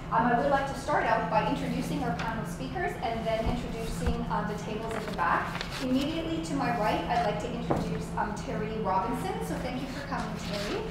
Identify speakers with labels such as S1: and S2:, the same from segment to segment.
S1: I would like to start out by introducing our panel speakers and then introducing the tables at the back. Immediately to my right, I'd like to introduce Terry Robinson. So thank you for coming, Terry.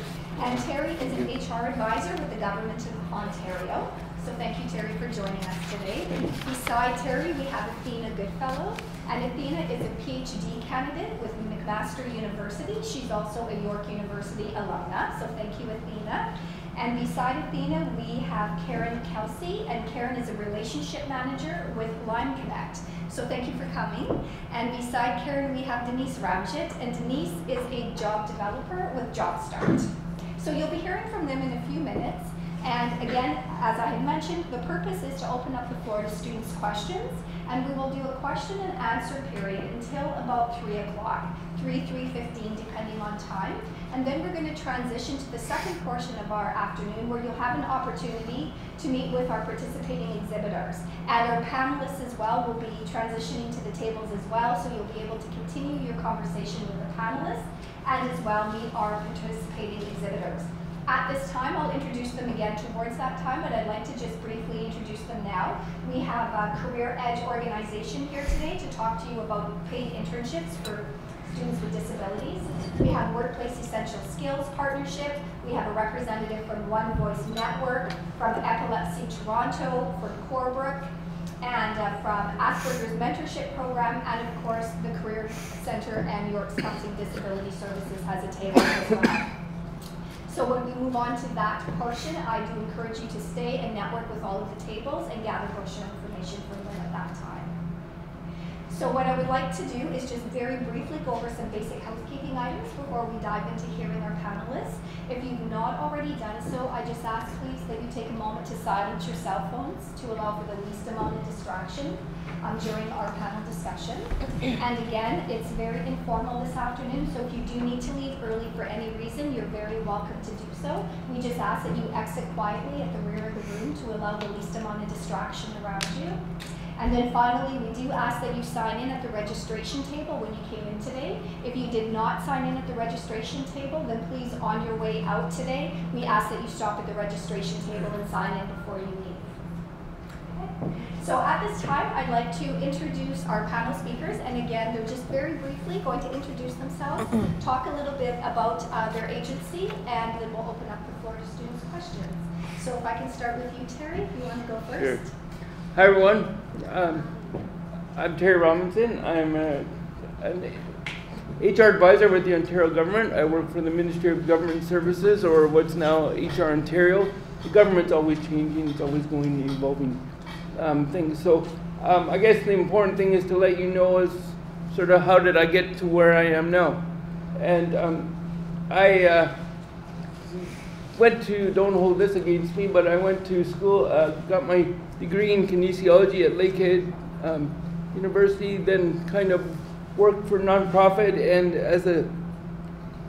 S1: And Terry is an HR advisor with the Government of Ontario. So thank you, Terry, for joining us today. Beside Terry, we have Athena Goodfellow. And Athena is a PhD candidate with McMaster University. She's also a York University alumna. So thank you, Athena. And beside Athena, we have Kelsey, and Karen is a relationship manager with Lime Connect. So thank you for coming. And beside Karen, we have Denise Ramjet, and Denise is a job developer with JobStart. So you'll be hearing from them in a few minutes. And again, as I had mentioned, the purpose is to open up the floor to students' questions, and we will do a question and answer period until about 3 o'clock, 3:15, depending on time. And then we're going to transition to the second portion of our afternoon, where you'll have an opportunity to meet with our participating exhibitors. And our panelists as well will be transitioning to the tables as well, so you'll be able to continue your conversation with the panelists and as well meet our participating exhibitors. At this time, I'll introduce them again towards that time, but I'd like to just briefly introduce them now. We have a Career Edge organization here today to talk to you about paid internships for students with disabilities. We have Workplace Essential Skills Partnership. We have a representative from One Voice Network, from Epilepsy Toronto, from Corbrook, and from Asperger's Mentorship Program, and of course the Career Center and York's Counseling Disability Services has a table as well. So when we move on to that portion, I do encourage you to stay and network with all of the tables and gather brochure information from them at that time. So what I would like to do is just very briefly go over some basic housekeeping items before we dive into hearing our panelists. If you've not already done so, I just ask please that you take a moment to silence your cell phones to allow for the least amount of distraction during our panel discussion. And again, it's very informal this afternoon, so if you do need to leave early for any reason, you're very welcome to do so. We just ask that you exit quietly at the rear of the room to allow the least amount of distraction around you. And then finally, we do ask that you sign in at the registration table when you came in today. If you did not sign in at the registration table, then please, on your way out today, we ask that you stop at the registration table and sign in before you leave. So at this time, I'd like to introduce our panel speakers, and again, they're just very briefly going to introduce themselves, talk a little bit about their agency, and then we'll open up the floor to students' questions. So if I can start with you, Terry, if you want to go first.
S2: Sure. Hi everyone, I'm Terry Robinson. I'm an HR advisor with the Ontario government. I work for the Ministry of Government Services, or what's now HR Ontario. The government's always changing, it's always going and evolving things. So I guess the important thing is to let you know is sort of how did I get to where I am now. And I went to, don't hold this against me, but I went to school, got my degree in kinesiology at Lakehead University, then kind of worked for nonprofit and as a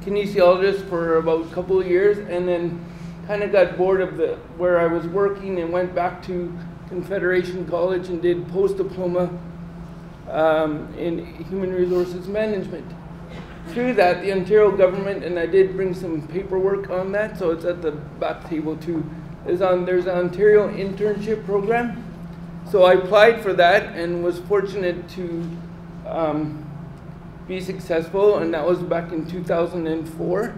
S2: kinesiologist for about a couple of years, and then kind of got bored of where I was working and went back to Confederation College and did post-diploma in human resources management. Through that, the Ontario government, and I did bring some paperwork on that, so it's at the back table too, there's an Ontario Internship Program. So I applied for that and was fortunate to be successful, and that was back in 2004.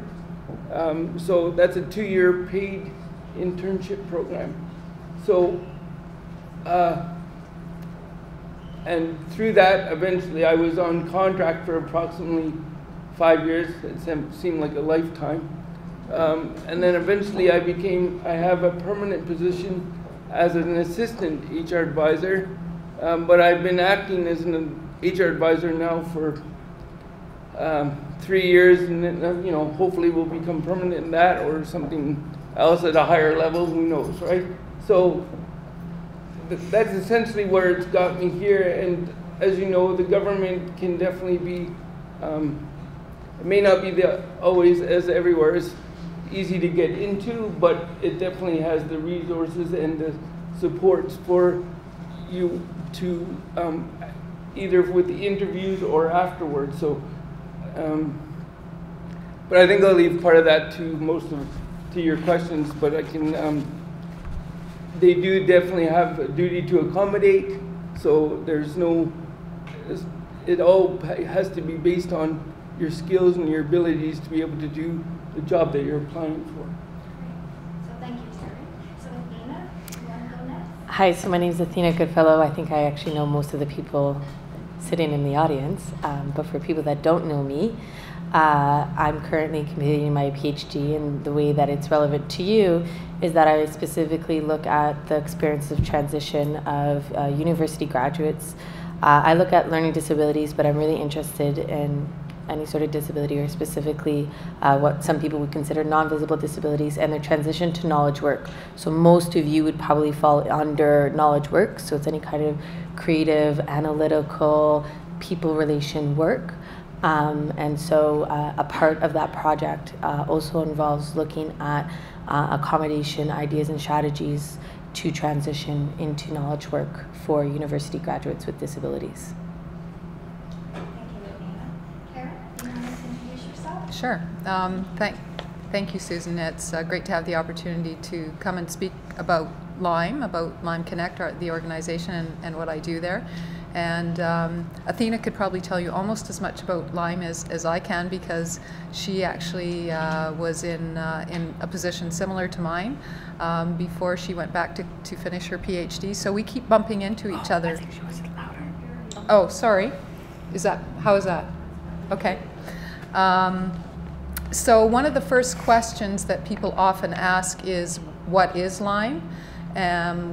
S2: So that's a 2-year paid internship program. So, and through that, eventually I was on contract for approximately 5 years. It seemed like a lifetime. And then eventually I have a permanent position as an assistant HR advisor, but I've been acting as an HR advisor now for 3 years, and then, you know, hopefully we'll become permanent in that or something else at a higher level, who knows, right? So that's essentially where it's got me here, and as you know, the government can definitely be, it may not be always as everywhere is easy to get into, but it definitely has the resources and the supports for you to either with the interviews or afterwards. So, but I think I'll leave part of that to your questions. But I can they do definitely have a duty to accommodate, so there's no, it all has to be based on your skills and your abilities to be able to do the job that you're applying for.
S1: So thank you, Terry. So Athena, you want to go next?
S3: Hi, so my name is Athena Goodfellow. I think I actually know most of the people sitting in the audience, but for people that don't know me, I'm currently completing my PhD, and the way that it's relevant to you is that I specifically look at the experience of transition of university graduates. I look at learning disabilities, but I'm really interested in any sort of disability, or specifically what some people would consider non-visible disabilities and their transition to knowledge work. So most of you would probably fall under knowledge work, so it's any kind of creative, analytical, people relation work. And so a part of that project also involves looking at accommodation ideas and strategies to transition into knowledge work for university graduates with disabilities.
S4: Sure. Thank you, Susan. It's great to have the opportunity to come and speak about Lime Connect, the organization, and what I do there. And Athena could probably tell you almost as much about Lime as I can, because she actually was in a position similar to mine before she went back to finish her PhD. So we keep bumping into each other.
S3: I think she was louder.
S4: Oh, sorry. How is that? Okay. So one of the first questions that people often ask is, what is Lime?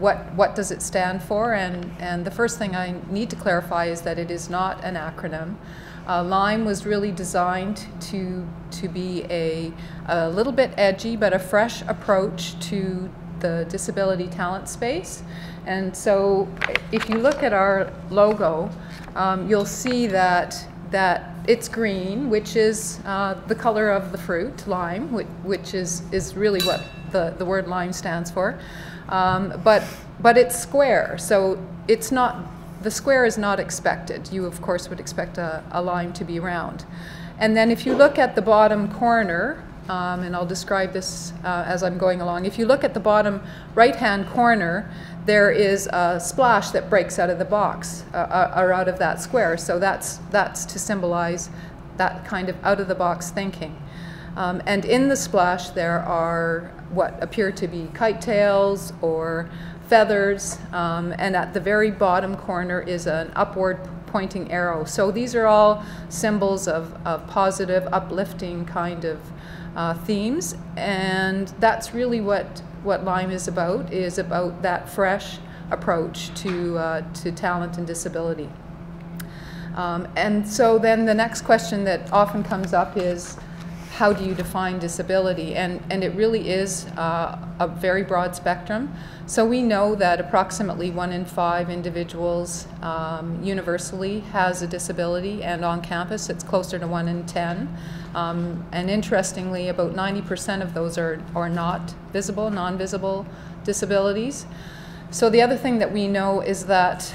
S4: What does it stand for? And the first thing I need to clarify is that it is not an acronym. Lime was really designed to be a little bit edgy, but a fresh approach to the disability talent space. And so if you look at our logo, you'll see that it's green, which is the color of the fruit, lime, which is really what the word lime stands for. But it's square, so it's not, the square is not expected. You, of course, would expect a lime to be round. And then if you look at the bottom corner, and I'll describe this as I'm going along. If you look at the bottom right-hand corner, there is a splash that breaks out of the box, or out of that square. So that's to symbolize that kind of out-of-the-box thinking. And in the splash, there are what appear to be kite tails or feathers, and at the very bottom corner is an upward pointing arrow. So these are all symbols of positive, uplifting kind of themes, and that's really what Lime is about that fresh approach to talent and disability. And so then the next question that often comes up is, how do you define disability? And it really is a very broad spectrum. So we know that approximately 1 in 5 individuals universally has a disability, and on campus it's closer to 1 in 10. And interestingly, about 90% of those are not visible, non-visible disabilities. So the other thing that we know is that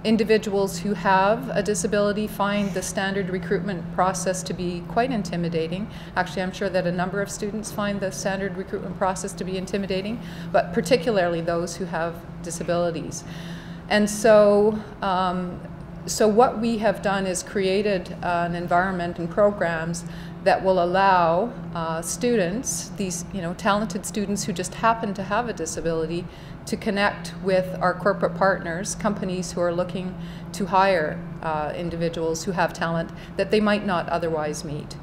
S4: individuals who have a disability find the standard recruitment process to be quite intimidating. Actually, I'm sure that a number of students find the standard recruitment process to be intimidating, but particularly those who have disabilities. And so, so what we have done is created an environment and programs that will allow students, these talented students who just happen to have a disability, to connect with our corporate partners, companies who are looking to hire individuals who have talent that they might not otherwise meet.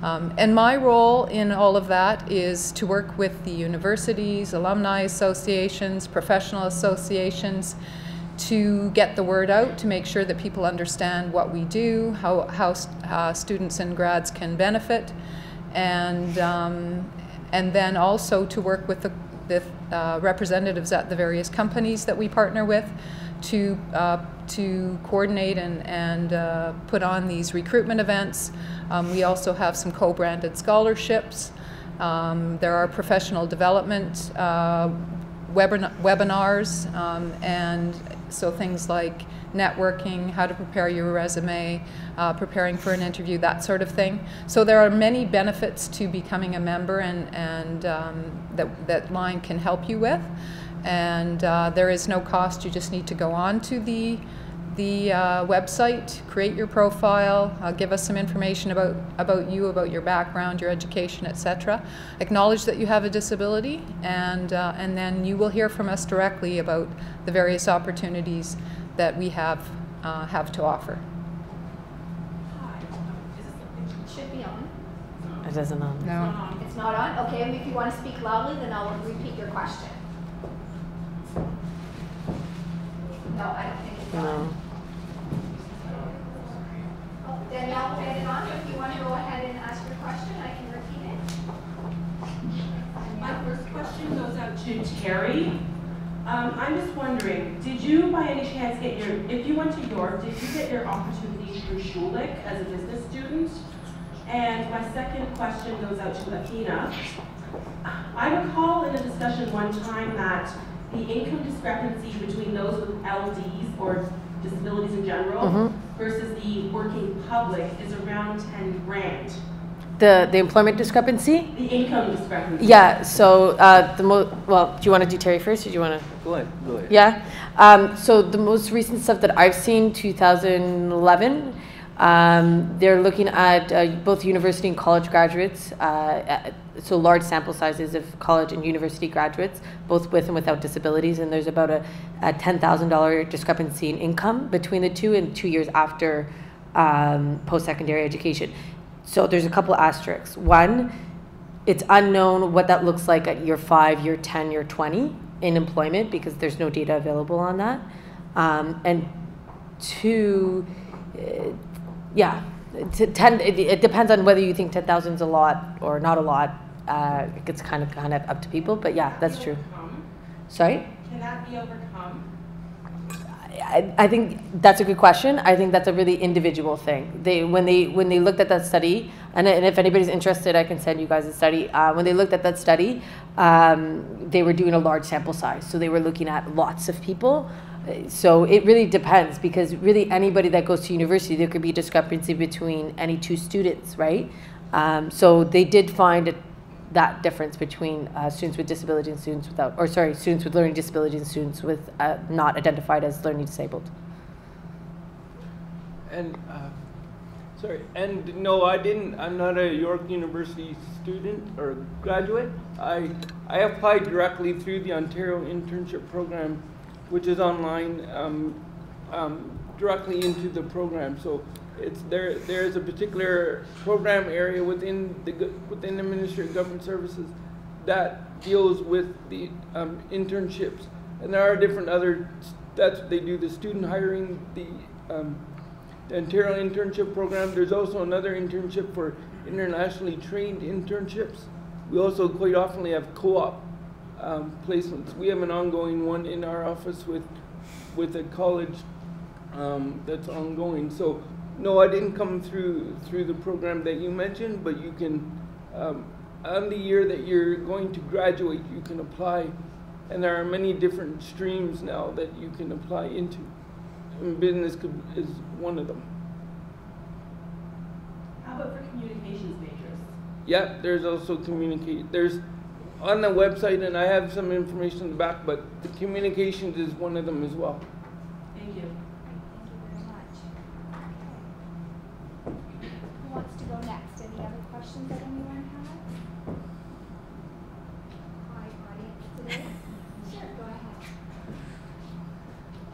S4: And my role in all of that is to work with the universities, alumni associations, professional associations, to get the word out, to make sure that people understand what we do, how students and grads can benefit, and then also to work with the representatives at the various companies that we partner with to coordinate and put on these recruitment events. We also have some co-branded scholarships. There are professional development webinars, and so things like networking, how to prepare your resume, preparing for an interview, that sort of thing. So there are many benefits to becoming a member, and that line can help you with. And there is no cost. You just need to go on to the website, create your profile, give us some information about you, about your background, your education, etc. Acknowledge that you have a disability, and then you will hear from us directly about the various opportunities that we have to offer.
S1: It should be on.
S3: It doesn't on.
S4: No.
S1: It's not on? Okay, and if you want to speak loudly, then I'll repeat your question. No, I don't think it's on.
S3: No.
S1: Then I'll put it on. If you want to go ahead and ask your question, I can repeat it.
S5: My first question goes out to Terry. I'm just wondering, did you by any chance get if you went to York, did you get your opportunity through Schulich as a business student? And my second question goes out to Athena. I recall in a discussion one time that the income discrepancy between those with LDs or disabilities in general versus the working public is around 10 grand.
S3: The employment discrepancy?
S5: The income discrepancy.
S3: Yeah, so well, do you want to do Terry first, or do you want to?
S2: Go ahead, go ahead.
S3: Yeah, so the most recent stuff that I've seen, 2011, they're looking at both university and college graduates, so large sample sizes of college and university graduates, both with and without disabilities, and there's about a $10,000 discrepancy in income between the two and 2 years after post-secondary education. So there's a couple asterisks. One, it's unknown what that looks like at year 5, year 10, year 20 in employment, because there's no data available on that. And two, yeah, it depends on whether you think 10,000 is a lot or not a lot. It's kind of up to people, but yeah, that's true. Sorry?
S5: Can that be overcome?
S3: I think that's a good question. I think that's a really individual thing. When they looked at that study, and if anybody's interested, I can send you guys a study. When they looked at that study, they were doing a large sample size, so they were looking at lots of people. So it really depends, because really anybody that goes to university, there could be a discrepancy between any two students, right? So they did find that difference between students with disability and students without, or sorry, students with learning disabilities and students with not identified as learning disabled.
S2: And sorry, and no, I didn't. I'm not a York University student or graduate. I applied directly through the Ontario Internship Program, which is online, directly into the program. So it's there's a particular program area within the Ministry of Government Services that deals with the internships, and there are different other. That's what they do, the student hiring, the Ontario Internship Program. There's also another internship for internationally trained internships. We also quite often have co-op placements. We have an ongoing one in our office with a college that's ongoing. So no, I didn't come through the program that you mentioned, but you can on the year that you're going to graduate, you can apply, and there are many different streams now that you can apply into. And business is one of them.
S5: How about for communications majors?
S2: Yeah, there's also there's on the website, and I have some information in the back, but the communications is one of them as well.
S5: Thank you.
S1: Thank you very much. Who wants to go next? Any other questions that anyone has? Hi, audience today. Sure, go ahead.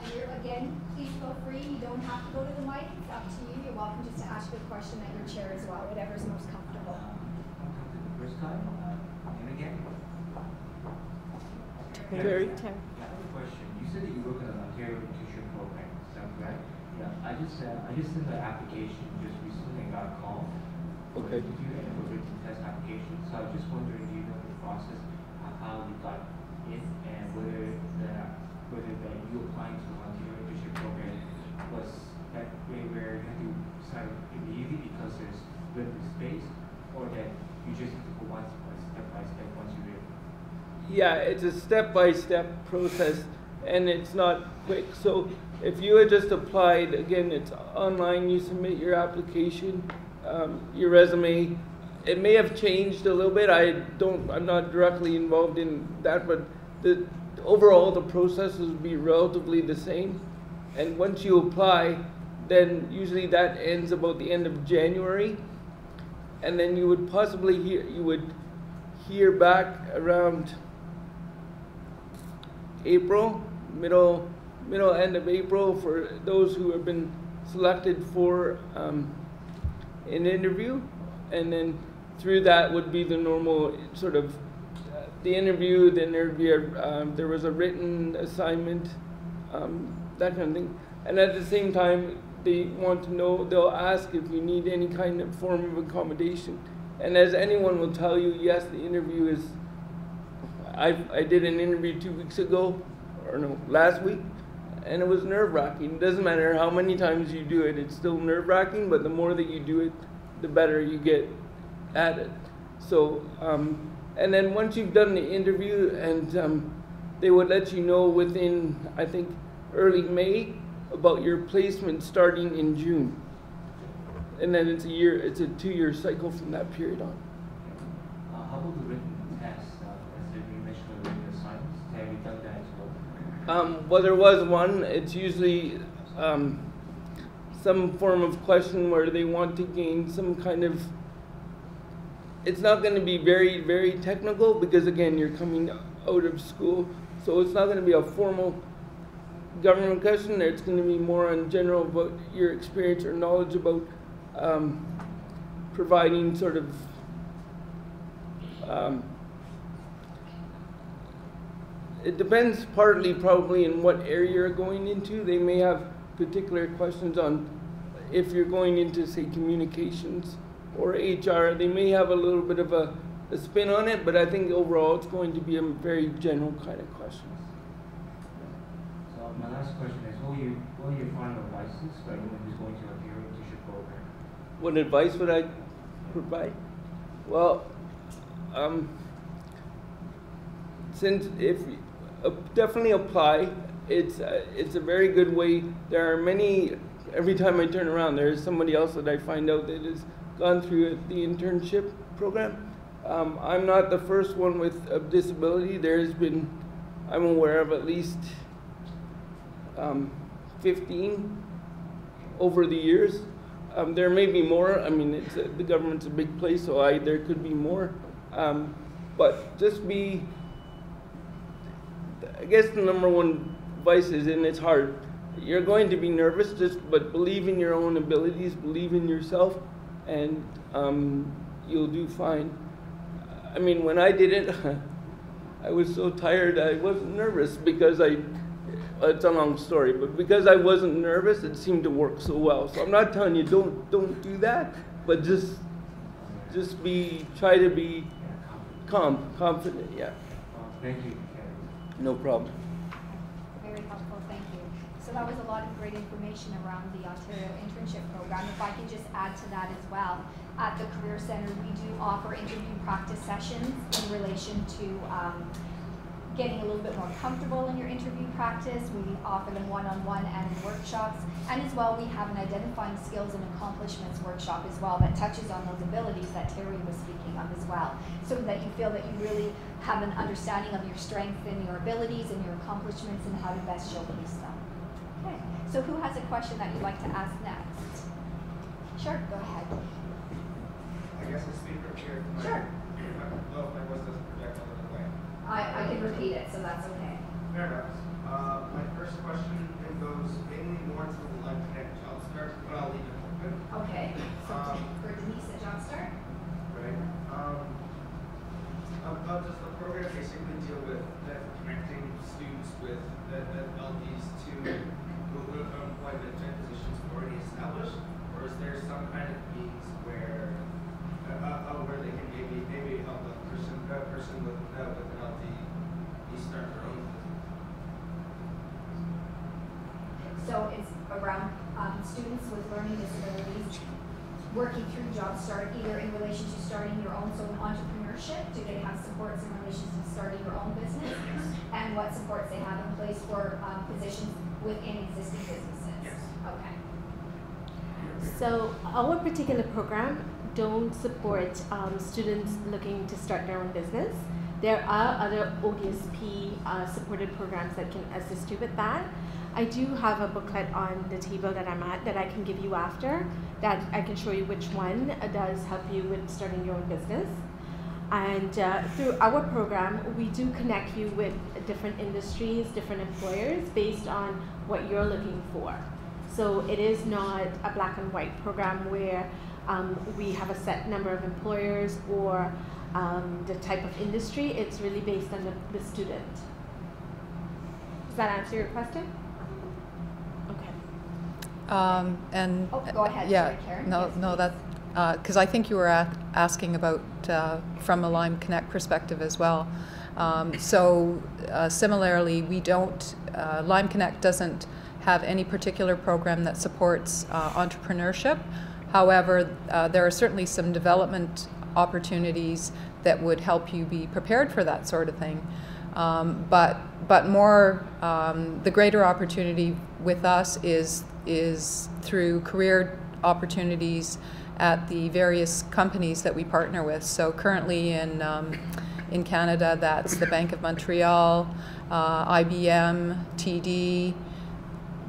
S1: And again, please feel free. You don't have to go to the mic. It's up to you. You're welcome just to ask a question at your chair as well, whatever's most comfortable.
S6: First time, and again.
S2: Terry?
S6: I have a question. You said that you work in an Ontario Internship Program. Is that correct? Yeah. I just sent the application just recently and got a call.
S2: Okay.
S6: To do a written test application. So I was just wondering, do you know the process of how you got in, and whether you applying to the Ontario Internship Program was that way where you had to sign immediately because there's limited space, or that you just have to go step by step once you're in?
S2: Yeah, it's a step-by-step process, and it's not quick. So if you had just applied, again, it's online, you submit your application, your resume. It may have changed a little bit. I'm not directly involved in that, but overall the process would be relatively the same. And once you apply, then usually that ends about the end of January. And then you would possibly hear back around April, end of April, for those who have been selected for an interview. And then through that would be the normal sort of the interview, there was a written assignment, that kind of thing. And at the same time, they want to know, they'll ask if you need any kind of form of accommodation. And as anyone will tell you, yes, the interview is, I did an interview 2 weeks ago, or no, last week, and it was nerve-wracking. It doesn't matter how many times you do it, it's still nerve-wracking, but the more that you do it, the better you get at it. So, and then once you've done the interview, and they would let you know within, I think, early May about your placement starting in June. And then it's a 2-year cycle from that period on.
S6: How about the written test? As you mentioned, the written assignments, have you done that as well?
S2: Well, there was one. It's usually some form of question where they want to gain some kind of, it's not going to be very, very technical because, again, you're coming out of school. So it's not going to be a formal government question. It's going to be more on general about your experience or knowledge about providing sort of it depends partly probably in what area you're going into. They may have particular questions on if you're going into, say, communications or HR. They may have a little bit of a spin on it, but I think overall it's going to be a very general kind of question.
S6: So my last question is, will you find a license for anyone who's going to Ontario Internship Program?
S2: What advice would I provide? Well, since if definitely apply, it's a very good way. There are many. Every time I turn around, there is somebody else that I find out that has gone through the internship program. I'm not the first one with a disability. There has been, I'm aware of at least 15 over the years. There may be more. I mean, the government's a big place, so there could be more. But just be, I guess the number one advice is, and it's hard, you're going to be nervous, but believe in your own abilities, believe in yourself, and you'll do fine. I mean, when I did it, I was so tired I wasn't nervous because it's a long story, but because I wasn't nervous, it seemed to work so well. So I'm not telling you don't do that, but just try to be calm, confident, yeah.
S6: Thank you.
S2: No problem.
S1: Very helpful, thank you. So that was a lot of great information around the Ontario Internship Program. If I could just add to that as well, at the Career Centre, we do offer interview practice sessions in relation to getting a little bit more comfortable in your interview practice. We offer them one-on-one and in workshops. And as well, we have an identifying skills and accomplishments workshop as well that touches on those abilities that Terry was speaking of as well, so that you feel that you really have an understanding of your strengths and your abilities and your accomplishments and how to best showcase them. Okay, so who has a question that you'd like to ask next? Sure, go ahead.
S7: I guess I speak from here.
S1: Sure.
S7: I don't know if my voice doesn't project a little way.
S1: I can repeat it, so that's okay.
S7: Fair enough. My first question goes mainly more to the Life Connect Job Start, but I'll leave it open.
S1: Okay. So for Denise at Job Start?
S7: Right. How does the program basically deal with connecting students with the LDs to employment and positions already established, or is there some kind of means where they can maybe help a person with an LD start their own business?
S1: So it's around students with learning disabilities working through Job Start, either in relation to starting your own, so in entrepreneurship, do they have supports in relation to starting your own business, and what supports they have in place for positions within existing businesses?
S7: Yes.
S1: Okay.
S8: So our particular program don't support students looking to start their own business. There are other ODSP supported programs that can assist you with that. I do have a booklet on the table that I'm at that I can give you after, that I can show you which one does help you with starting your own business. And through our program, we do connect you with different industries, different employers based on what you're looking for. So it is not a black and white program where we have a set number of employers or the type of industry. It's really based on the student. Does that answer your question? Okay.
S4: And
S1: go ahead.
S4: yeah,
S1: Sorry, Karen.
S4: no,
S1: Yes,
S4: no,
S1: please.
S4: that because I think you were asking about from a Lime Connect perspective as well. Similarly, we don't. Lime Connect doesn't have any particular program that supports entrepreneurship. However, there are certainly some development opportunities that would help you be prepared for that sort of thing. But more, the greater opportunity with us is through career opportunities at the various companies that we partner with. So currently in Canada, that's the Bank of Montreal, IBM, TD,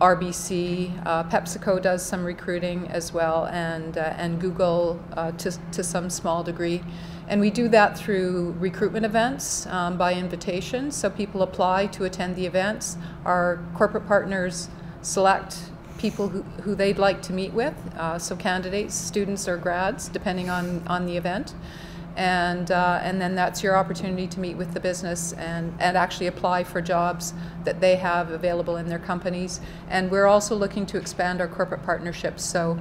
S4: RBC, PepsiCo does some recruiting as well, and Google to some small degree. And we do that through recruitment events by invitation. So people apply to attend the events. Our corporate partners select people who they'd like to meet with. So candidates, students or grads, depending on the event. And then that's your opportunity to meet with the business and actually apply for jobs that they have available in their companies. And we're also looking to expand our corporate partnerships. So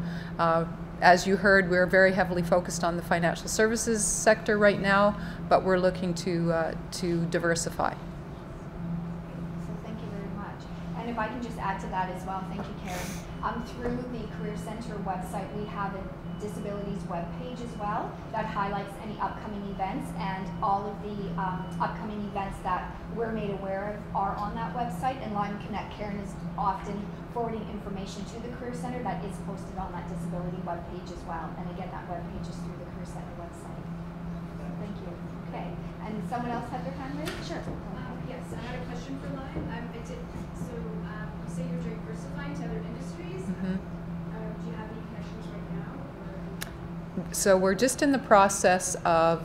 S4: as you heard, we're very heavily focused on the financial services sector right now, but we're looking to diversify.
S1: So thank you very much. And if I can just add to that as well, thank you, Karen. Through the Career Center website, we have a Disabilities webpage as well that highlights any upcoming events, and all of the upcoming events that we're made aware of are on that website. And Lime Connect, Karen is often forwarding information to the Career Center that is posted on that disability webpage as well. And again, that webpage is through the Career Center website. Thank you. Okay. And someone else had their hand raised? Sure.
S9: Yes, I had a question for Lime. You say you're diversifying to other industries.
S4: Mm-hmm.
S9: Do you have any connections right now?
S4: So we're just in the process of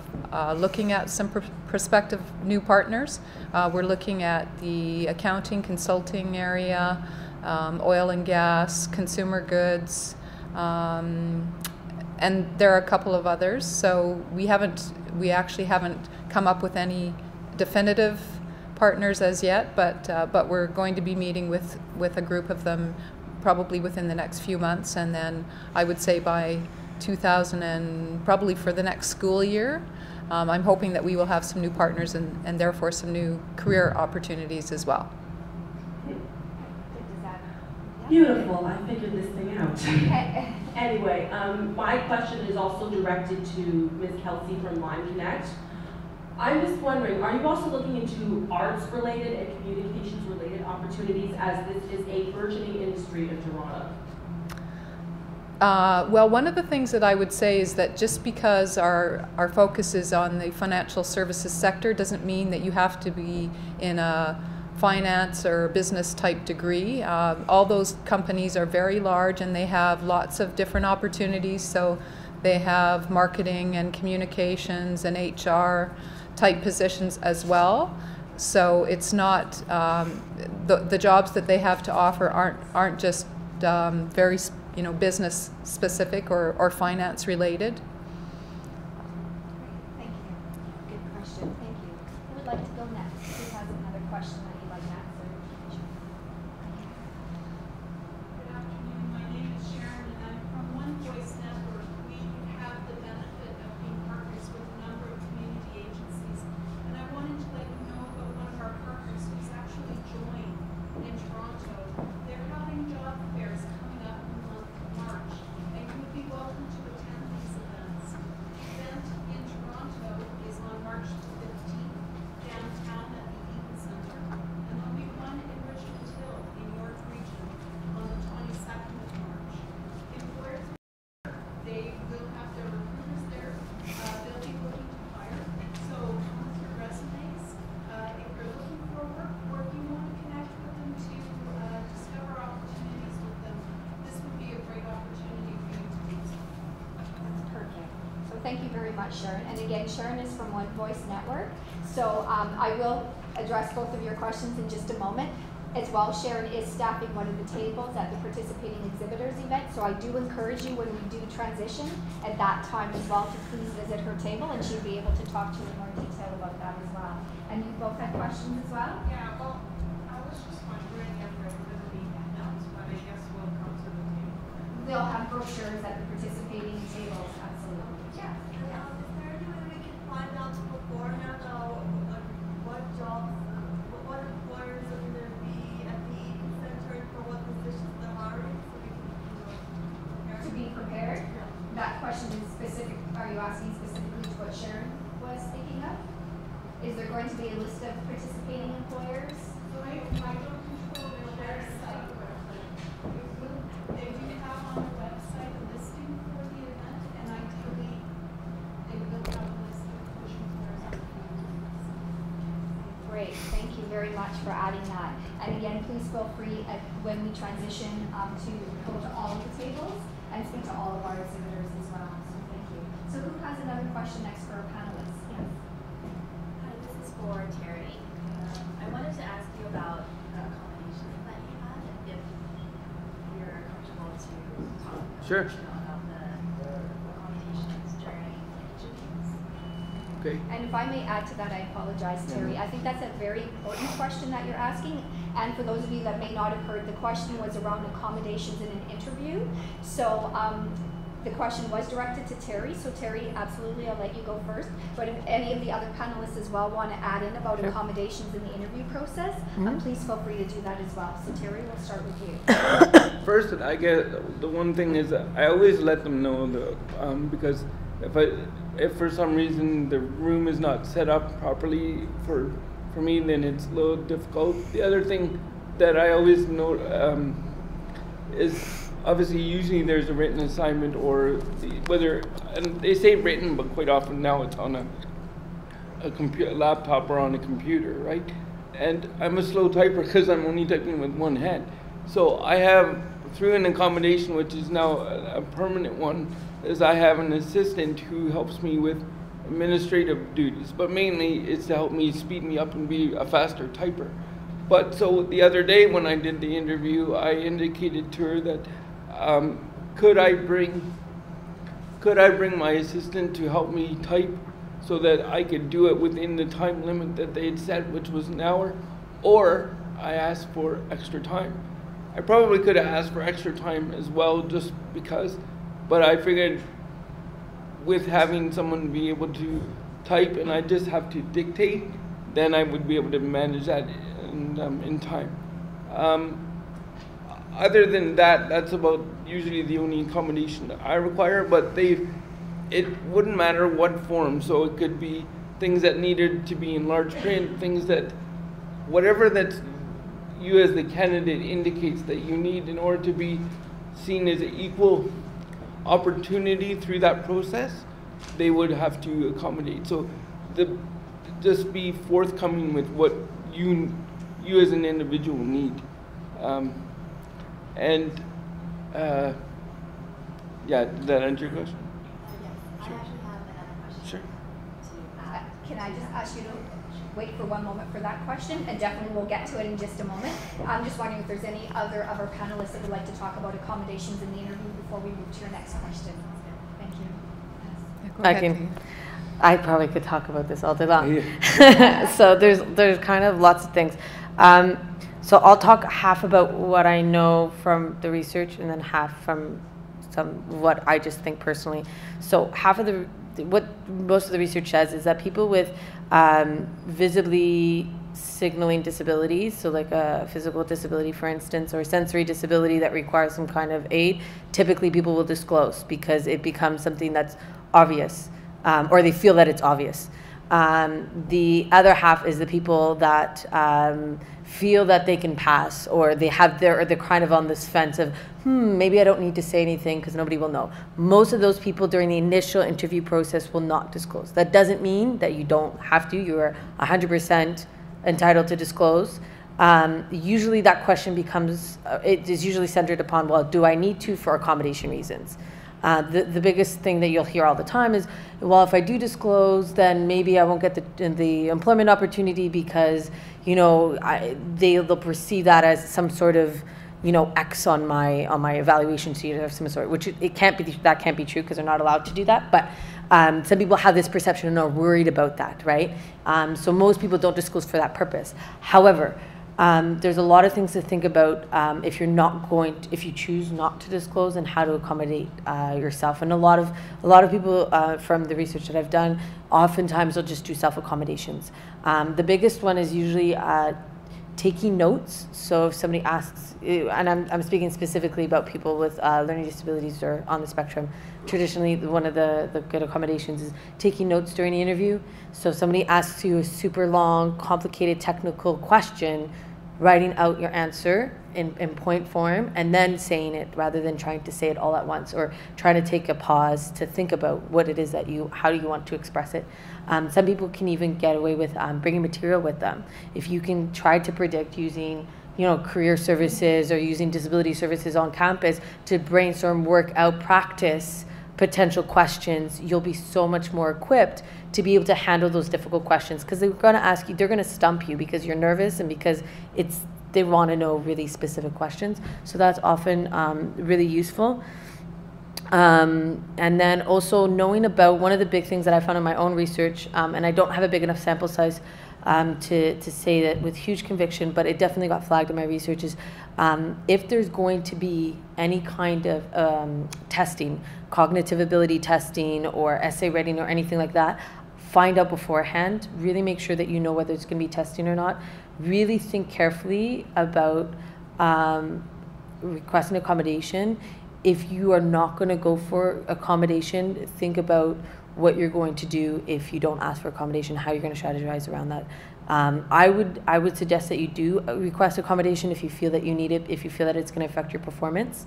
S4: looking at some prospective new partners. We're looking at the accounting, consulting area, oil and gas, consumer goods, and there are a couple of others. So we actually haven't come up with any definitive partners as yet, but we're going to be meeting with a group of them probably within the next few months, and then I would say by 2000 and probably for the next school year, I'm hoping that we will have some new partners and therefore some new career opportunities as well.
S5: Beautiful, I figured this thing out. Anyway, my question is also directed to Ms. Kelsey from Lime Connect. I'm just wondering, are you also looking into arts-related and communications-related opportunities, as this is a burgeoning industry in Toronto?
S4: Well, one of the things that I would say is that just because our focus is on the financial services sector doesn't mean that you have to be in a finance or business type degree. All those companies are very large and they have lots of different opportunities. So they have marketing and communications and HR type positions as well. So it's not, the jobs that they have to offer aren't just very business specific or finance related.
S1: Thank you. Good question. Thank you. Who would like to go next? Who has another question that you'd like to answer?
S10: Good afternoon. My name is Sharon, and I'm from One Voice Network. We have the benefit of being partners with a number of community agencies, and I wanted to let you know about one of our partners who's actually joined in Toronto. They're having job fairs coming up in the month of March, and you would be welcome to attend these events. The event in Toronto is on March 15th, downtown at the Eaton Centre.
S1: thank you very much, Sharon. And again, Sharon is from One Voice Network. So I will address both of your questions in just a moment. As well, Sharon is staffing one of the tables at the participating exhibitors event. So I do encourage you when we do transition at that time as well to please visit her table, and she'll be able to talk to you in more detail about that as well. And you both had questions as well?
S10: Yeah, well, I was just wondering if there were going to be handouts, but I guess we'll come to the table.
S1: They'll have brochures at the participating tables, absolutely. Yeah.
S11: Is there any way we can find out beforehand what jobs, what employers are going to be at the Eden Center for what positions they're hiring, so we can prepare?
S1: To be prepared?
S11: Yeah.
S1: That question is specific. Are you asking specifically to what Sharon was thinking of? Is there going to be a list of participating employers?
S10: So I don't control their website. They do have on their website a listing for the event, and ideally, they will have a list of push employers on the campus.
S1: Great, thank you very much for adding that. And again, please feel free when we transition to go to all of the tables and speak to all of our exhibitors as well. So thank you. So who has another question next for our panelists? Yes.
S12: Hi, this is for Terry. I wanted to ask you about the accommodations that you had, if you're comfortable to talk
S2: Sure.
S12: about the accommodations during interviews.
S2: Okay.
S1: And if I may add to that, I apologize, Terry. I think that's a very important question that you're asking. And for those of you that may not have heard, the question was around accommodations in an interview. So the question was directed to Terry. So Terry, absolutely, I'll let you go first. But if any of the other panelists as well want to add in about accommodations in the interview process, please feel free to do that as well. So Terry, we'll start with you.
S2: First, I get the one thing is that I always let them know because if for some reason the room is not set up properly for me, then it's a little difficult. The other thing that I always note is obviously usually there's a written assignment or and they say written, but quite often now it's on a laptop or on a computer, right? And I'm a slow typer because I'm only typing with one hand. So I have, through an accommodation, which is now a permanent one, is I have an assistant who helps me with administrative duties, but mainly it's to help me speed me up and be a faster typer. But so the other day when I did the interview, I indicated to her that could I bring my assistant to help me type so that I could do it within the time limit that they had set, which was an hour, or I asked for extra time. I probably could have asked for extra time as well, just because, but I figured with having someone be able to type and I just have to dictate, then I would be able to manage that in time. Other than that, that's about usually the only accommodation that I require, but it wouldn't matter what form, so it could be things that needed to be in large print, things that, whatever that you as the candidate indicates that you need in order to be seen as an equal opportunity through that process, they would have to accommodate. So just be forthcoming with what you as an individual need. Yeah, did that answer your question?
S12: Yes, I actually have another question.
S2: Sure.
S1: Can I just ask you to wait for one moment for that question, and definitely we'll get to it in just a moment. I'm just wondering if there's any other of our panelists that would like to talk about accommodations in the interview before we move to your next question. Thank you.
S4: Yeah,
S3: I probably could talk about this all day long.
S2: Yeah.
S3: So there's kind of lots of things. So I'll talk half about what I know from the research and then half from what I just think personally. So half of what most of the research says is that people with visibly signaling disabilities, so like a physical disability, for instance, or sensory disability that requires some kind of aid, typically people will disclose because it becomes something that's obvious, or they feel that it's obvious. The other half is the people that feel that they can pass, or they're kind of on this fence of, maybe I don't need to say anything because nobody will know. Most of those people during the initial interview process will not disclose. That doesn't mean that you don't have to. You're 100% entitled to disclose. Usually that question becomes, it is usually centered upon, well, do I need to for accommodation reasons? The biggest thing that you'll hear all the time is, well, if I do disclose, then maybe I won't get the employment opportunity because, you know, they'll perceive that as some sort of, you know, X on my evaluation sheet of some sort, which that can't be true because they're not allowed to do that. But some people have this perception and are worried about that, right? So most people don't disclose for that purpose. However, there's a lot of things to think about if you choose not to disclose, and how to accommodate yourself. And a lot of people from the research that I've done, oftentimes they'll just do self-accommodations. The biggest one is usually taking notes. So if somebody asks, and I'm speaking specifically about people with learning disabilities or on the spectrum, traditionally one of the good accommodations is taking notes during the interview. So if somebody asks you a super long, complicated technical question, writing out your answer in point form and then saying it, rather than trying to say it all at once, or trying to take a pause to think about what it is that how do you want to express it. Some people can even get away with bringing material with them. If you can try to predict using, you know, career services or using disability services on campus to brainstorm, work out, practice potential questions, you'll be so much more equipped to be able to handle those difficult questions, because they're going to ask you, they're going to stump you because you're nervous and because they want to know really specific questions. So that's often really useful. And then also knowing about, one of the big things that I found in my own research, and I don't have a big enough sample size to say that with huge conviction, but it definitely got flagged in my research, is if there's going to be any kind of testing, cognitive ability testing or essay writing or anything like that, find out beforehand. Really make sure that you know whether it's going to be testing or not. Really think carefully about requesting accommodation. If you are not going to go for accommodation, think about what you're going to do if you don't ask for accommodation, how you're going to strategize around that. I would suggest that you do request accommodation if you feel that you need it, if you feel that it's going to affect your performance.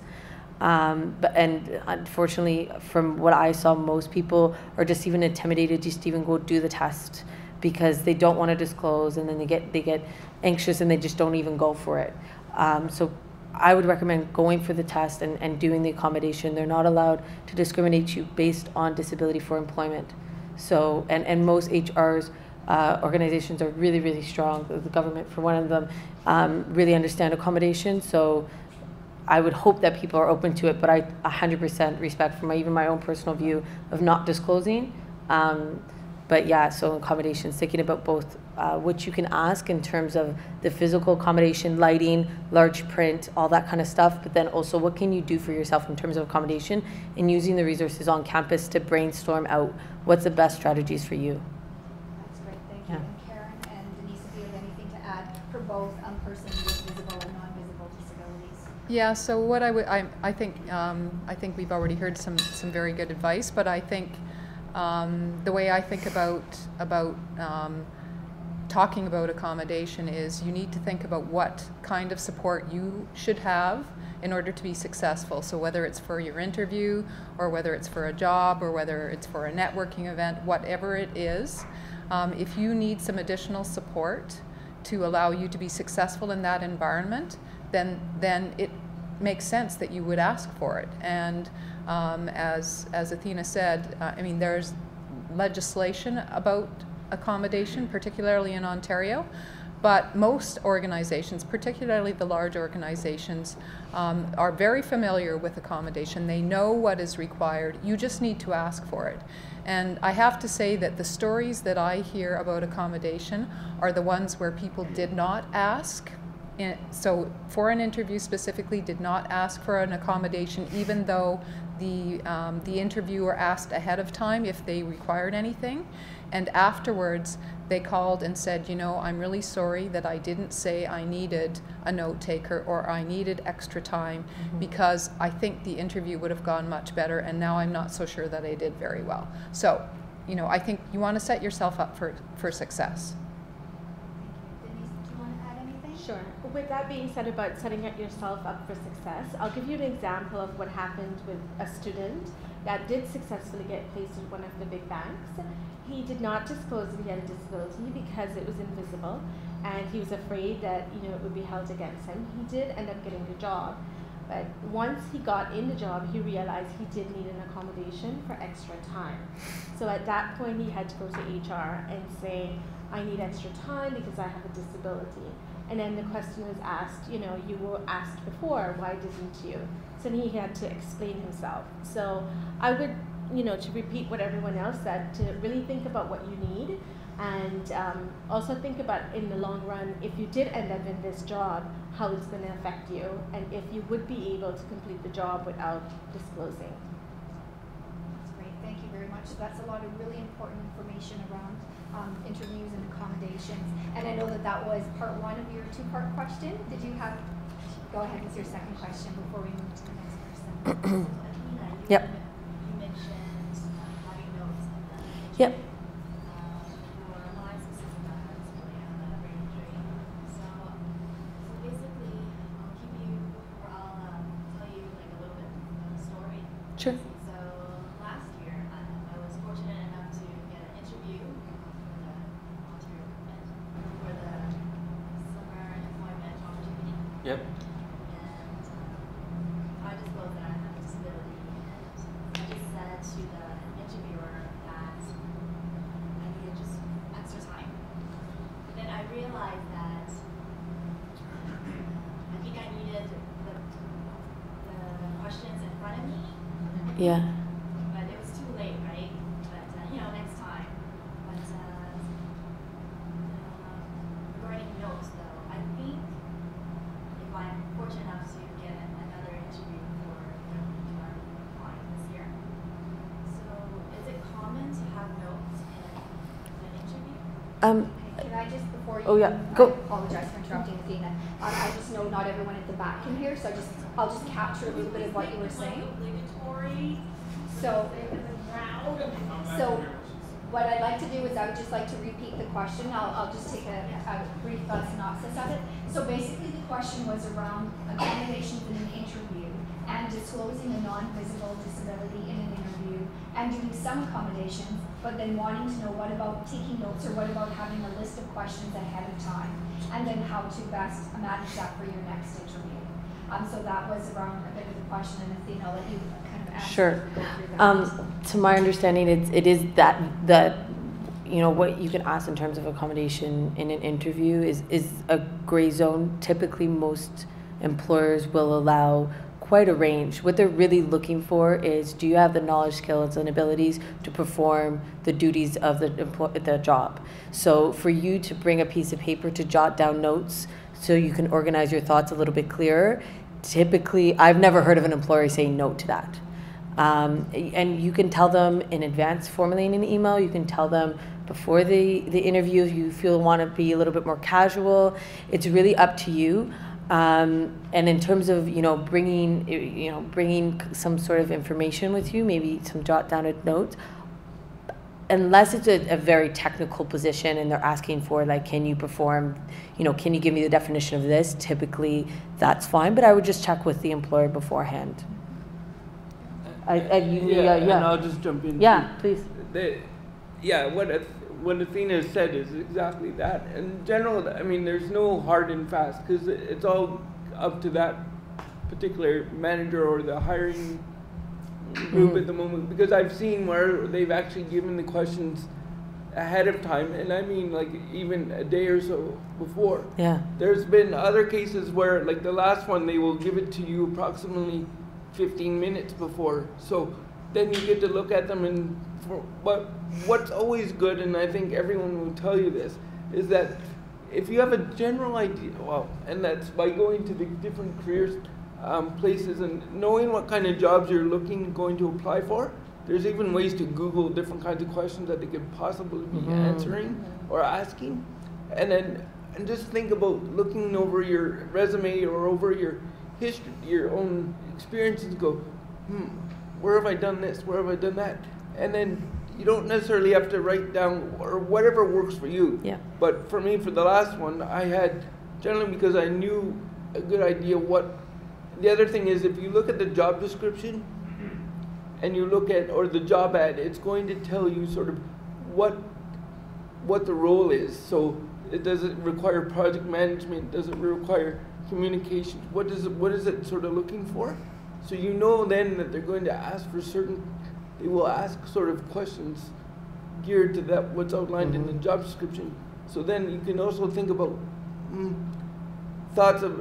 S3: And unfortunately, from what I saw, most people are just even intimidated just to even go do the test because they don't want to disclose, and then they get anxious and they just don't even go for it. So I would recommend going for the test and doing the accommodation. They're not allowed to discriminate you based on disability for employment. So, and most HRs, organizations are really, really strong. The government, for one of them, really understand accommodation. So I would hope that people are open to it, but I 100% respect from even my own personal view of not disclosing. But yeah, so accommodations, thinking about both what you can ask in terms of the physical accommodation, lighting, large print, all that kind of stuff, but then also what can you do for yourself in terms of accommodation, and using the resources on campus to brainstorm out what's the best strategies for you.
S1: That's great, thank you. And Karen and Denise, if you have anything to add for both persons with visible and non-visible disabilities.
S4: Yeah, so what I think we've already heard some very good advice, but I think the way I think about talking about accommodation is you need to think about what kind of support you should have in order to be successful. So whether it's for your interview, or whether it's for a job, or whether it's for a networking event, whatever it is, if you need some additional support to allow you to be successful in that environment, then it makes sense that you would ask for it. And as Athena said, I mean, there's legislation about accommodation, particularly in Ontario, but most organizations, particularly the large organizations, are very familiar with accommodation. They know what is required. You just need to ask for it. And I have to say that the stories that I hear about accommodation are the ones where people did not ask. So for an interview specifically, did not ask for an accommodation, even though the interviewer asked ahead of time if they required anything. And afterwards, they called and said, you know, I'm really sorry that I didn't say I needed a note taker or I needed extra time, because I think the interview would have gone much better, and now I'm not so sure that I did very well. So, you know, I think you want to set yourself up for success.
S1: Denise, do you want to add anything?
S8: Sure. With that being said about setting yourself up for success, I'll give you an example of what happened with a student that did successfully get placed in one of the big banks. He did not disclose that he had a disability because it was invisible, and he was afraid that, you know, it would be held against him. He did end up getting the job, But once he got in the job, he realized he did need an accommodation for extra time. So at that point, he had to go to HR and say, I need extra time because I have a disability. And then the question was asked, you know, you were asked before, why didn't you? So he had to explain himself. So I would, you know, to repeat what everyone else said, to really think about what you need, and also think about in the long run, if you did end up in this job, how it's going to affect you, and if you would be able to complete the job without disclosing.
S1: That's great, thank you very much. So that's a lot of really important information around interviews and accommodations. And I know that that was part one of your two-part question. Did you have, go ahead with your second question before we move to the next person.
S3: Yep.
S12: You mentioned having notes in the
S3: Yep.
S12: for my specific disability and the brain injury. So basically, I'll give you, or I'll tell you like a little bit of a story.
S3: Sure.
S12: So last year, I was fortunate enough to get an interview for the Ontario government for the summer employment opportunity.
S3: Yep.
S12: And I disclosed that I have a disability, and I just said to the interviewer that I needed just extra time. But then I realized that I think I needed the questions in front of me.
S3: Yeah.
S12: But it was too late, right? But you know, next time. But regarding notes, though, I think if I'm fortunate enough to get another interview for our client this year, so is it common to have notes in an interview?
S1: Can I just, before you,
S3: Oh, yeah, go.
S1: I apologize for interrupting, Athena. I just know not everyone at the back can hear, so I'll just capture a little bit of what you were saying. So what I'd like to do is I would just like to repeat the question. I'll just take a brief synopsis of it. So basically the question was around accommodations in an interview and disclosing a non-visible disability in an interview and doing some accommodations, but then wanting to know what about taking notes or what about having a list of questions ahead of time, and then how to best manage that for your next interview. So that was around a bit of the question, and Athena, I'll let you kind of answer.
S3: Sure.
S1: Go through that.
S3: To my understanding, it is that you know what you can ask in terms of accommodation in an interview is a gray zone. Typically, most employers will allow quite a range. What they're really looking for is, do you have the knowledge, skills, and abilities to perform the duties of the job? So for you to bring a piece of paper to jot down notes so you can organize your thoughts a little bit clearer, typically, I've never heard of an employer saying no to that. And you can tell them in advance, formally in an email. You can tell them before the interview if you feel want to be a little bit more casual. It's really up to you. And in terms of bringing some sort of information with you, maybe some jot down notes. Unless it's a very technical position and they're asking for like, can you perform, can you give me the definition of this? Typically, that's fine. But I would just check with the employer beforehand.
S2: And I'll just jump in.
S3: Yeah, please.
S2: What Athena said is exactly that. In general, I mean, there's no hard and fast because it's all up to that particular manager or the hiring group at the moment. Because I've seen where they've actually given the questions ahead of time, and I mean like even a day or so before.
S3: Yeah.
S2: There's been other cases where, like the last one, they will give it to you approximately 15 minutes before. So then you get to look at them, and but what's always good, and I think everyone will tell you this, is that if you have a general idea, and that's by going to the different careers places and knowing what kind of jobs you're going to apply for. There's even ways to Google different kinds of questions that they could possibly be answering or asking, and just think about looking over your resume or over your history, your own experiences, and go, where have I done this? Where have I done that? And then you don't necessarily have to write down or whatever works for you.
S3: Yeah.
S2: But for me, for the last one, I had generally because I knew a good idea what. The other thing is, if you look at the job description and you look at, or the job ad, it's going to tell you sort of what the role is. So it doesn't require project management, doesn't require communications. What is it sort of looking for? So you know then that they're going to ask for they will ask sort of questions geared to that what's outlined in the job description. So then you can also think about thoughts of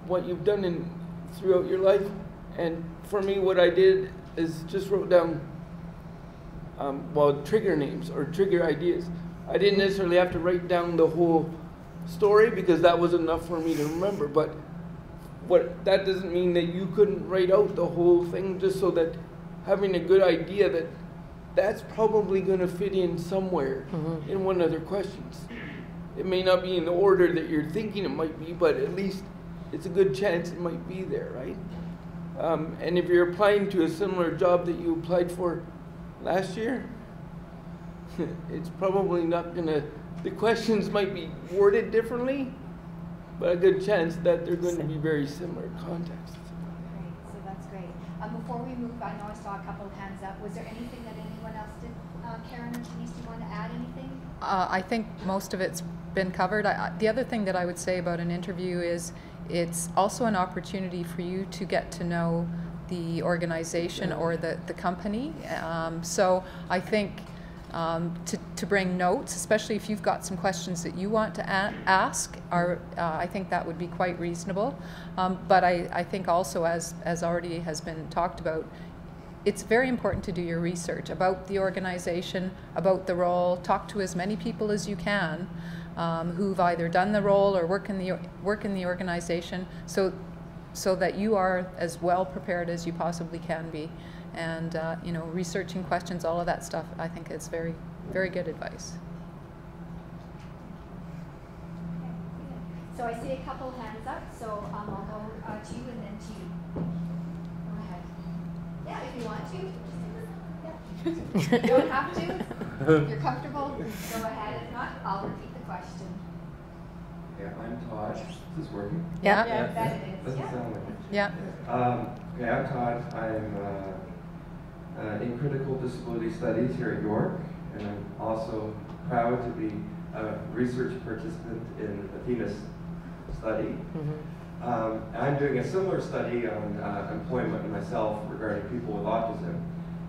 S2: what you've done throughout your life. And for me, what I did is just wrote down trigger names or trigger ideas. I didn't necessarily have to write down the whole story because that was enough for me to remember. But that doesn't mean that you couldn't write out the whole thing, just so that having a good idea that's probably going to fit in somewhere in one of their questions. It may not be in the order that you're thinking it might be, but at least it's a good chance it might be there, right? And if you're applying to a similar job that you applied for last year, it's probably not going to, the questions might be worded differently, but a good chance that they're going to be very similar contexts.
S1: Great, so that's great. Before we move, I know I saw a couple of hands up. Was there anything that anyone else did? Karen or Denise, do you want to add anything?
S4: I think most of it's been covered. The other thing that I would say about an interview is it's also an opportunity for you to get to know the organization or the company. So I think to bring notes, especially if you've got some questions that you want to ask, I think that would be quite reasonable. But I think also, as already has been talked about, it's very important to do your research about the organization, about the role. Talk to as many people as you can who've either done the role or work in the organization, so that you are as well prepared as you possibly can be. And researching questions, all of that stuff, I think is very, very good advice.
S1: So I see a couple hands up, so I'll go to you and then to you. Go ahead. Yeah, if you want to. Yeah. You don't have to. If you're comfortable, go ahead. If not, I'll repeat the question.
S13: Yeah, I'm Todd. Is this working?
S4: Yeah.
S1: Yeah, that it is.
S13: Doesn't sound like it.
S4: Yeah.
S13: Okay, I'm Todd. I'm in critical disability studies here at York, and I'm also proud to be a research participant in Athena's study. I'm doing a similar study on employment myself regarding people with autism.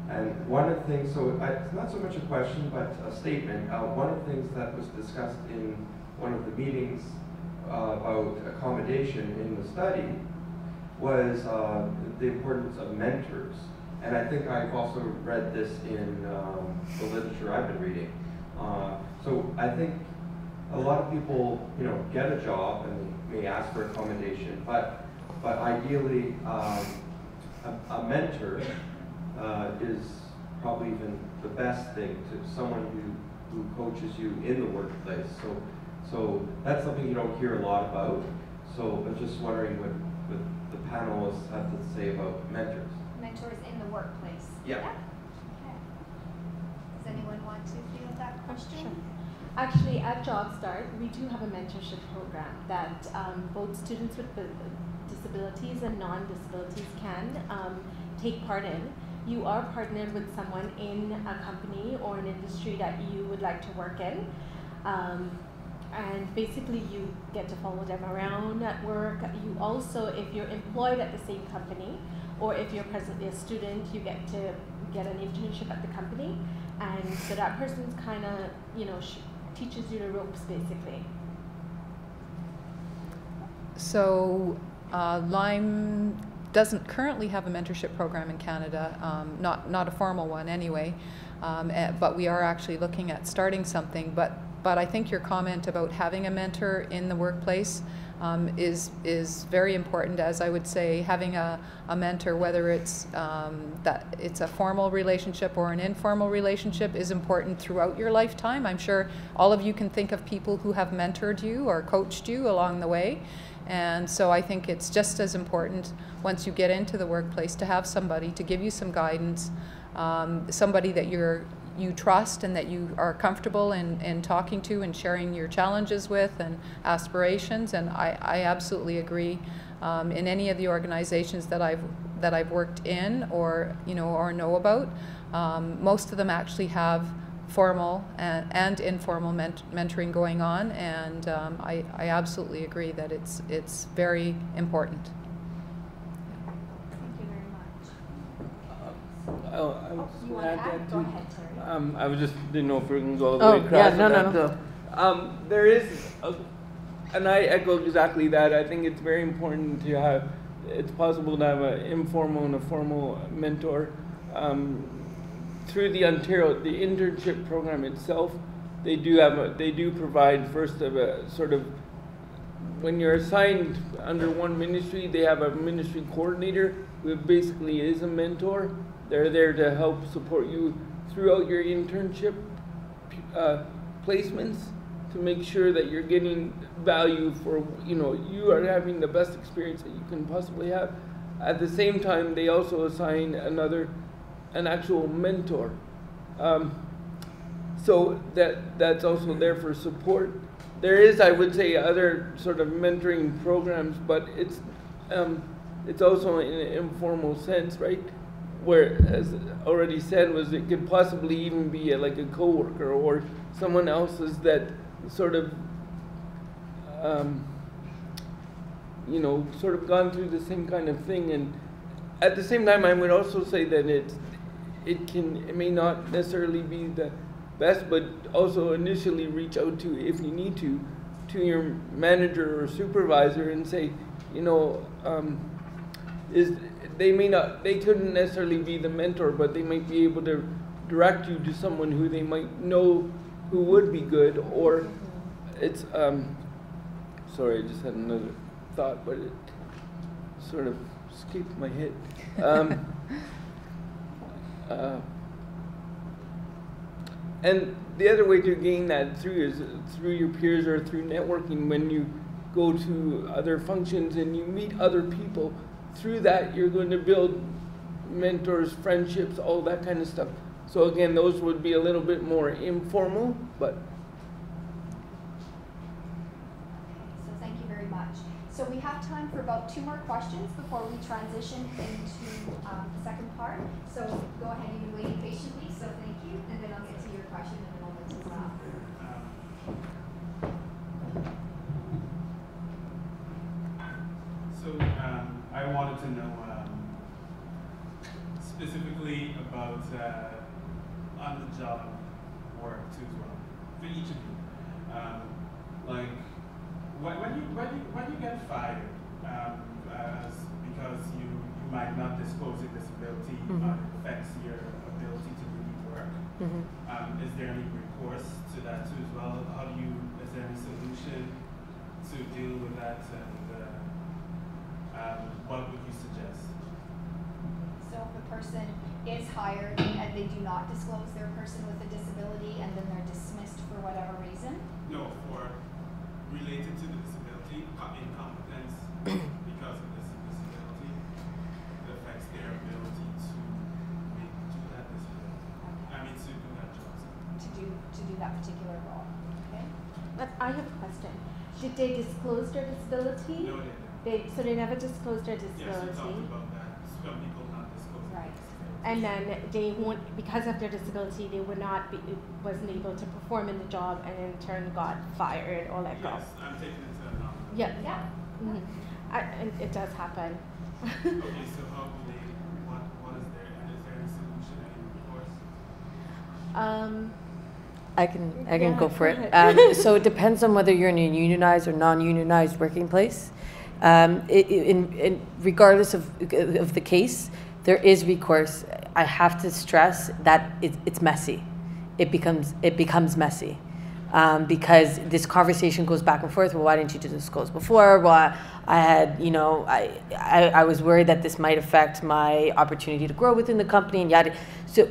S13: And one of the things, it's not so much a question, but a statement. One of the things that was discussed in one of the meetings about accommodation in the study was the importance of mentors. And I think I've also read this in the literature I've been reading. So I think a lot of people, get a job and they may ask for accommodation, but ideally a mentor is probably even the best thing to someone who coaches you in the workplace. So that's something you don't hear a lot about. So I'm just wondering what the panelists have to say about mentors.
S1: Mentors in the workplace.
S13: Yeah.
S1: Okay. Does anyone want to field that question?
S8: Sure. Actually, at JobStart, we do have a mentorship program that both students with disabilities and non-disabilities can take part in. You are partnered with someone in a company or an industry that you would like to work in. And basically you get to follow them around at work. You also, if you're employed at the same company, or if you're presently a student, you get to get an internship at the company. And so that person's kind of, teaches you the ropes, basically.
S4: So Lyme doesn't currently have a mentorship program in Canada, not a formal one anyway, but we are actually looking at starting something. But I think your comment about having a mentor in the workplace is very important, as I would say having a mentor, whether it's that it's a formal relationship or an informal relationship, is important throughout your lifetime. I'm sure all of you can think of people who have mentored you or coached you along the way. And so I think it's just as important once you get into the workplace to have somebody to give you some guidance, somebody that you trust and that you are comfortable in talking to and sharing your challenges with and aspirations. And I absolutely agree. In any of the organizations that I've worked in or know about, most of them actually have formal and informal mentoring going on, and I absolutely agree that it's very important.
S8: Thank you very much.
S2: I was
S1: You want to add? Go ahead, Terry.
S2: I was just didn't know if we were going to go all the way across.
S3: Yeah, no.
S2: There is, and I echo exactly that. I think it's very important to have. It's possible to have an informal and a formal mentor. Through the Internship Program itself, they do provide first of a sort of, when you're assigned under one ministry, they have a ministry coordinator who basically is a mentor. They're there to help support you throughout your internship placements, to make sure that you're getting value for, you are having the best experience that you can possibly have. At the same time, they also assign an actual mentor. So that's also there for support. There is, I would say, other sort of mentoring programs, but it's also in an informal sense, right? Where, as already said, it could possibly even be like a coworker or someone else's that sort of, sort of gone through the same kind of thing. And at the same time, I would also say that it may not necessarily be the best, but also initially reach out to, if you need to your manager or supervisor and say, they couldn't necessarily be the mentor, but they might be able to direct you to someone who they might know who would be good. Or it's sorry, I just had another thought, but it sort of escaped my head. And the other way to gain that is through your peers or through networking. When you go to other functions and you meet other people, through that you're going to build mentors, friendships, all that kind of stuff. So again, those would be a little bit more informal, but.
S1: So thank you very much. So we have time for about 2 more questions before we transition into the second part. So go ahead, you've been waiting patiently, so thank you, and then I'll get to your question in a moment as well.
S14: I wanted to know specifically about on-the-job work too as well, for each of you. Like when you get fired, because you might not disclose your disability, it affects your ability to really work. Is there any recourse to that too as well? Is there any solution to deal with that? And what would you suggest?
S1: So if a person is hired and they do not disclose their person with a disability and then they're dismissed for whatever reason?
S14: No, for related to the disability, incompetence because of this disability, it affects their ability to do that disability. To do that job.
S1: To do that particular role. Okay.
S8: But I have a question. Did they disclose their disability?
S14: No, they didn't.
S8: So they never disclosed their disability.
S14: Yes, we talked about that. Some people not disclosing.
S8: Right. And then they won't, because of their disability, they wasn't able to perform in the job, and in turn got fired or let go.
S14: Yes, I'm taking it to another.
S8: Yeah. And it does happen.
S14: Okay, so how do they? What is there? And is there any solution, any recourse?
S3: I can go for it. So it depends on whether you're in a unionized or non-unionized working place. Regardless of the case, there is recourse. I have to stress that it's messy. It becomes messy because this conversation goes back and forth. Well, why didn't you disclose before? Well, I was worried that this might affect my opportunity to grow within the company and yada. So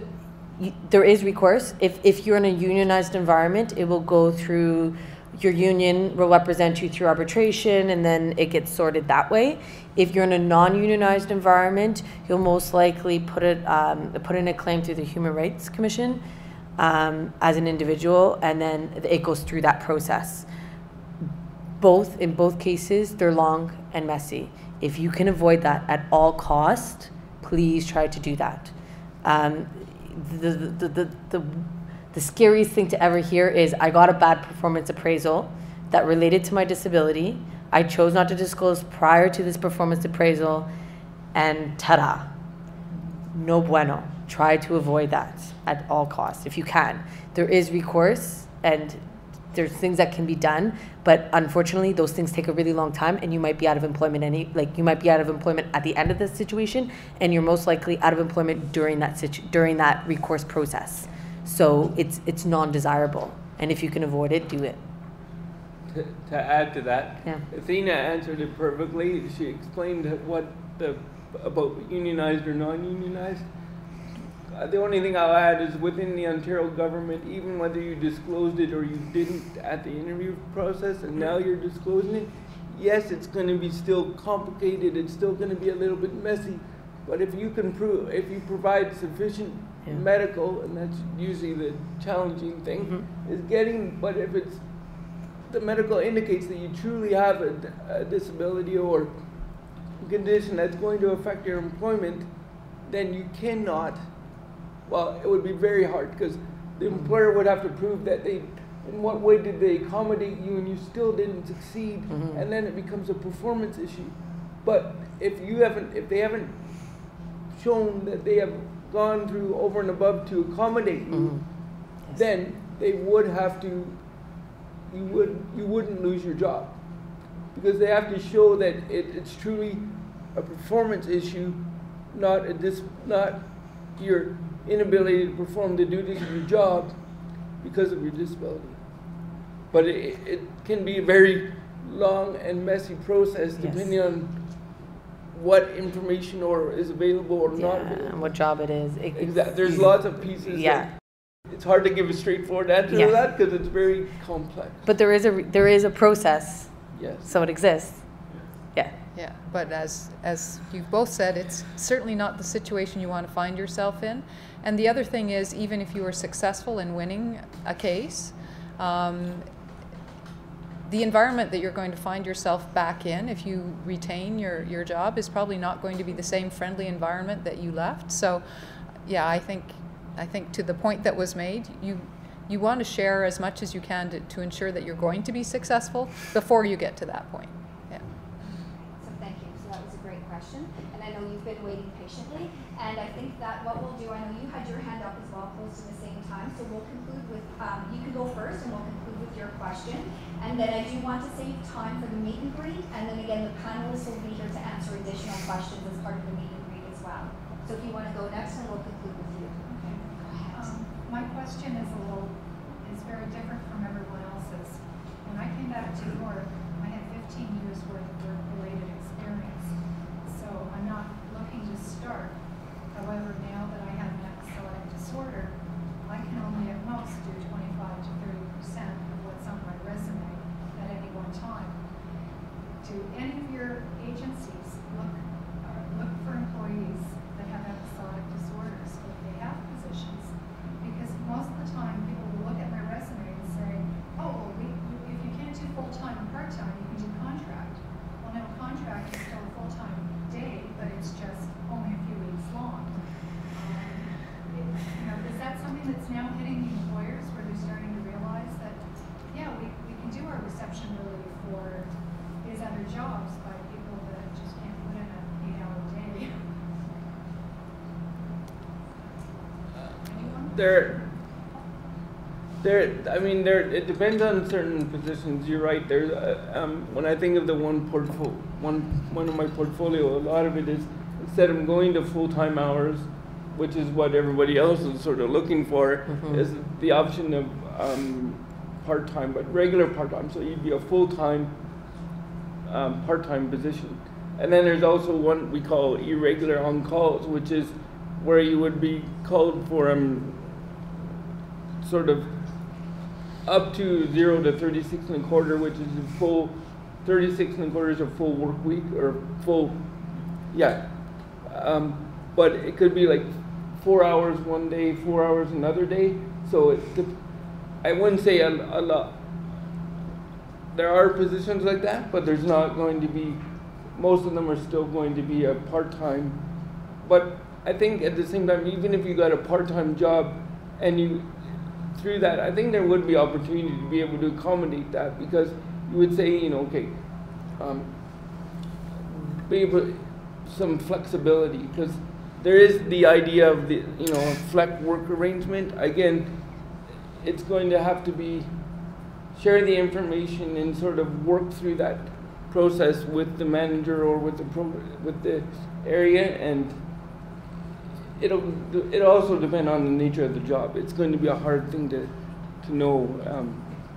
S3: there is recourse. If you're in a unionized environment, it will go through. Your union will represent you through arbitration, and then it gets sorted that way. If you're in a non-unionized environment, you'll most likely put in a claim through the Human Rights Commission as an individual, and then it goes through that process. In both cases, they're long and messy. If you can avoid that at all costs, please try to do that. The The scariest thing to ever hear is I got a bad performance appraisal that related to my disability. I chose not to disclose prior to this performance appraisal, and ta-da. No bueno. Try to avoid that at all costs if you can. There is recourse and there's things that can be done, but unfortunately those things take a really long time, and you might be out of employment you might be out of employment at the end of this situation, and you're most likely out of employment during that recourse process. So it's non-desirable, and if you can avoid it, do it.
S2: To add to that,
S3: yeah.
S2: Athena answered it perfectly. She explained about unionized or non-unionized. The only thing I'll add is within the Ontario government, even whether you disclosed it or you didn't at the interview process, and now you're disclosing it, yes, it's going to be still complicated. It's still going to be a little bit messy. But if you provide sufficient medical, and that's usually the challenging thing, is getting. But if the medical indicates that you truly have a disability or condition that's going to affect your employment, then you cannot. Well, it would be very hard because the employer would have to prove that in what way did they accommodate you and you still didn't succeed, and then it becomes a performance issue. But if they haven't shown that they have gone through over and above to accommodate you, then they would have to. You wouldn't lose your job because they have to show that it's truly a performance issue, not your inability to perform the duties of your job because of your disability. But it can be a very long and messy process depending on what information is available or not available.
S3: And what job it is.
S2: Exactly. There's lots of pieces.
S3: Yeah.
S2: It's hard to give a straightforward answer to that because it's very complex.
S3: But there is a process.
S2: Yes.
S3: So it exists. Yeah.
S4: Yeah, but as you've both said, it's certainly not the situation you want to find yourself in. And the other thing is, even if you are successful in winning a case, the environment that you're going to find yourself back in, if you retain your job, is probably not going to be the same friendly environment that you left. So, yeah, I think to the point that was made, you want to share as much as you can to ensure that you're going to be successful before you get to that point. Yeah.
S1: So thank you. So that was a great question, and I know you've been waiting patiently. And I think that what we'll do, I know you had your hand up as well, close to the same time. So we'll conclude with you can go first, and we'll conclude with your question. And then I do want to save time for the meet and greet, and then again the panelists will be here to answer additional questions as part of the meet and greet as well. So if you want to go next, and we'll conclude with you. Okay. Go ahead.
S15: My question is very different from everyone else's. When I came back to work, I had 15 years worth of work-related experience. So I'm not looking to start. However, now that I have an episodic disorder, I can only at most do 25 to 30% of what's on my resume at any one time. Do any of your agencies look for employees that have episodic disorders if they have positions? Because most of the time, people will look at my resume and say, oh, well, if you can't do full-time or part-time, you can do contract. Well, no, contract is still a full-time day, but it's just only a few weeks long. Is that something that's now hitting the employers where they're starting to realize that, yeah, we can do our reception relief for these other jobs by people that just can't put in an 8-hour day?
S2: It depends on certain positions. You're right. There's when I think of the one of my portfolio, a lot of it is instead of going to full-time hours, which is what everybody else is sort of looking for, is the option of part-time, but regular part-time. So you'd be a full-time part-time position. And then there's also one we call irregular on-calls, which is where you would be called for sort of up to 0 to 36 1/4, which is a full 36 1/4 is a full work week or full, but it could be like 4 hours one day, 4 hours another day. So I wouldn't say a lot. There are positions like that, but there's not going to be. Most of them are still going to be a part-time. But I think at the same time, even if you got a part-time job and you through that, I think there would be opportunity to be able to accommodate that, because you would say, you know, okay, be able some flexibility, because there is the idea of the, you know, flex work arrangement. Again, it's going to have to be share the information and sort of work through that process with the manager or with the area, and it'll also depend on the nature of the job. It's going to be a hard thing to know,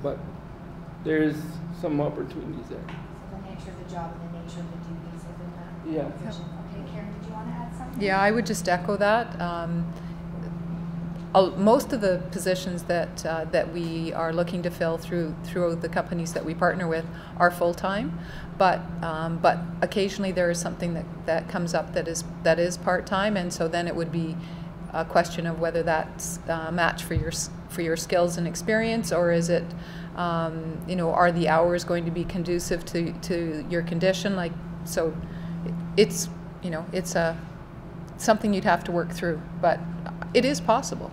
S2: but there's some opportunities there.
S1: So the nature of the job and the nature of the duties within that
S2: Yeah.
S1: position. Okay, Karen, did you want to add something?
S4: Yeah, I would just echo that. Most of the positions that we are looking to fill through the companies that we partner with are full-time, but occasionally there is something that comes up that is part-time, and so then it would be a question of whether that's a match for your skills and experience, or is it, you know, are the hours going to be conducive to your condition? Like, so it's, you know, it's something you'd have to work through, but it is possible.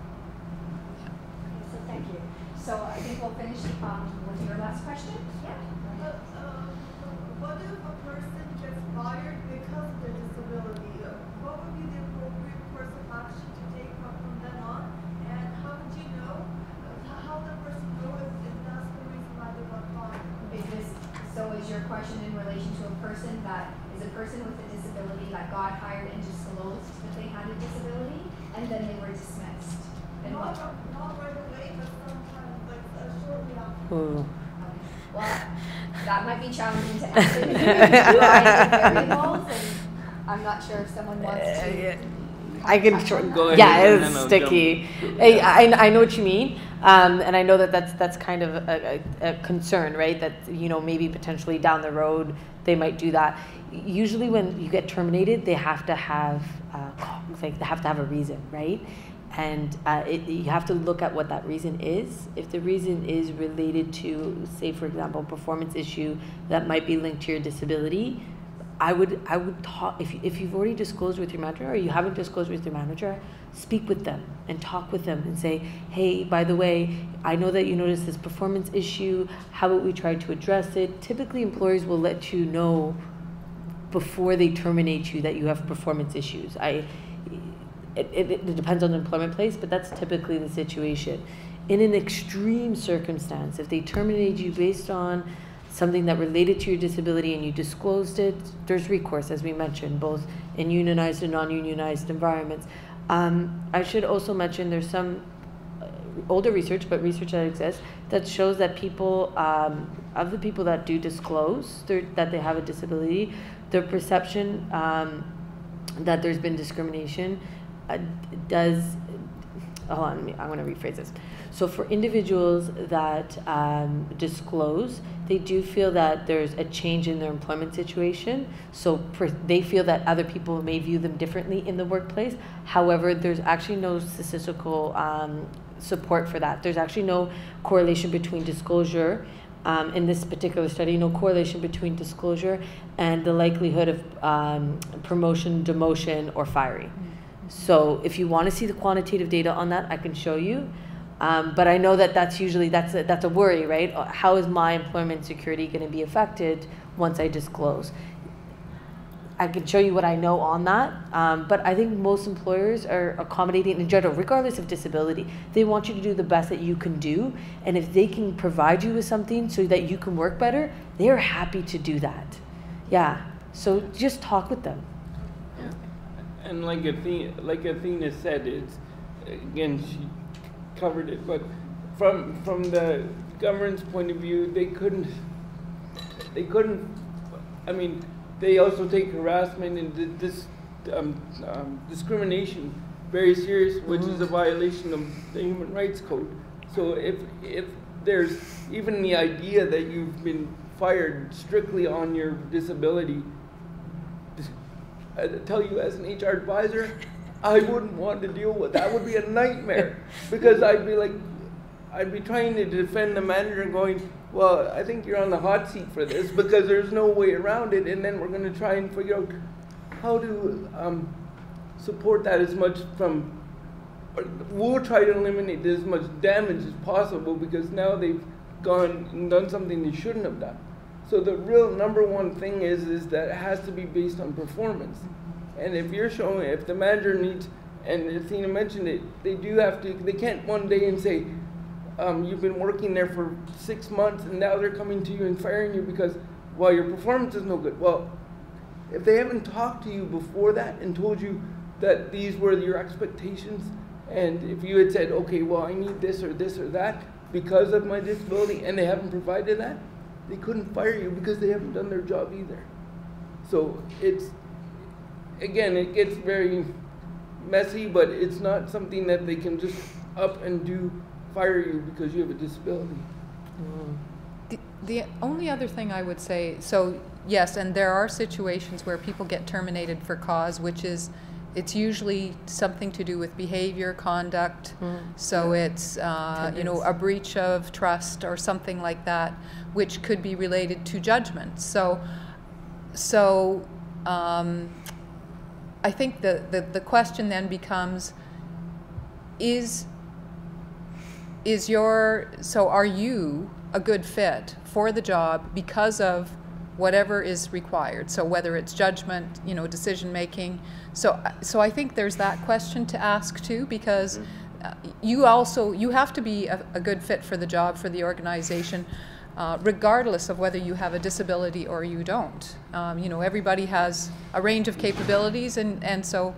S1: So thank you. So I think we'll finish with your last question. Yeah.
S11: What if a person gets fired because of their disability? What would be the appropriate course of action to take from then on? And how would you know, how the person know if that's the reason why they got fired?
S1: So is your question in relation to a person with a disability that got hired and disclosed that they had a disability, and then they were dismissed? And
S11: not right away, but sometime, like shortly after.
S3: Ooh.
S1: Well, that might be challenging to answer because there's a variety of variables, and I'm not sure if someone wants to.
S3: I can short.
S2: Go ahead.
S3: Yeah, it's sticky. I know what you mean, and I know that's kind of a concern, right? That, you know, maybe potentially down the road they might do that. Usually, when you get terminated, they have to have a reason, right? And you have to look at what that reason is. If the reason is related to, say, for example, performance issue that might be linked to your disability, I would talk, if you've already disclosed with your manager or you haven't disclosed with your manager, speak with them and talk with them and say, hey, by the way, I know that you noticed this performance issue. How about we try to address it? Typically, employers will let you know before they terminate you that you have performance issues. It depends on the employment place, but that's typically the situation. In an extreme circumstance, if they terminate you based on something that related to your disability and you disclosed it, there's recourse, as we mentioned, both in unionized and non-unionized environments. I should also mention there's some older research, but research that exists, that shows that people, of the people that do disclose that they have a disability, their perception that there's been discrimination does, hold on, I want to rephrase this. So for individuals that disclose, they do feel that there's a change in their employment situation. So they feel that other people may view them differently in the workplace. However, there's actually no statistical support for that. There's actually no correlation between disclosure, in this particular study, no correlation between disclosure and the likelihood of promotion, demotion, or firing. So if you want to see the quantitative data on that, I can show you. But I know that that's usually, that's a worry, right? How is my employment security going to be affected once I disclose? I can show you what I know on that, but I think most employers are accommodating in general, regardless of disability. They want you to do the best that you can do, and if they can provide you with something so that you can work better, they are happy to do that. Yeah, so just talk with them.
S2: And like Athena said, it's, again, she covered it, but from the government's point of view, they couldn't, I mean, they also take harassment and discrimination very serious, which is a violation of the Human Rights Code. So if there's even the idea that you've been fired strictly on your disability, I tell you as an HR advisor, I wouldn't want to deal with that. That would be a nightmare, because I'd be trying to defend the manager and going, well, I think you're on the hot seat for this because there's no way around it, and then we're going to try and figure out how to support that as much from we'll try to eliminate as much damage as possible, because now they've gone and done something they shouldn't have done. So the real number one thing is that it has to be based on performance. And if you're showing, if the manager needs, and Athena mentioned it, they can't one day and say, you've been working there for 6 months and now they're coming to you and firing you because, well, your performance is no good. Well, if they haven't talked to you before that and told you that these were your expectations, and if you had said, okay, well, I need this or that because of my disability, and they haven't provided that, they couldn't fire you because they haven't done their job either. So it's, again, it gets very messy, but it's not something that they can just up and fire you because you have a disability.
S4: The only other thing I would say, so yes, and there are situations where people get terminated for cause, which is, it's usually something to do with behavior, conduct. So it's, you know, a breach of trust or something like that, which could be related to judgment. So I think the question then becomes, are you a good fit for the job because of whatever is required? So whether it's judgment, you know, decision making. So I think there's that question to ask too, because you have to be a good fit for the job, for the organization, regardless of whether you have a disability or you don't. You know, everybody has a range of capabilities, and so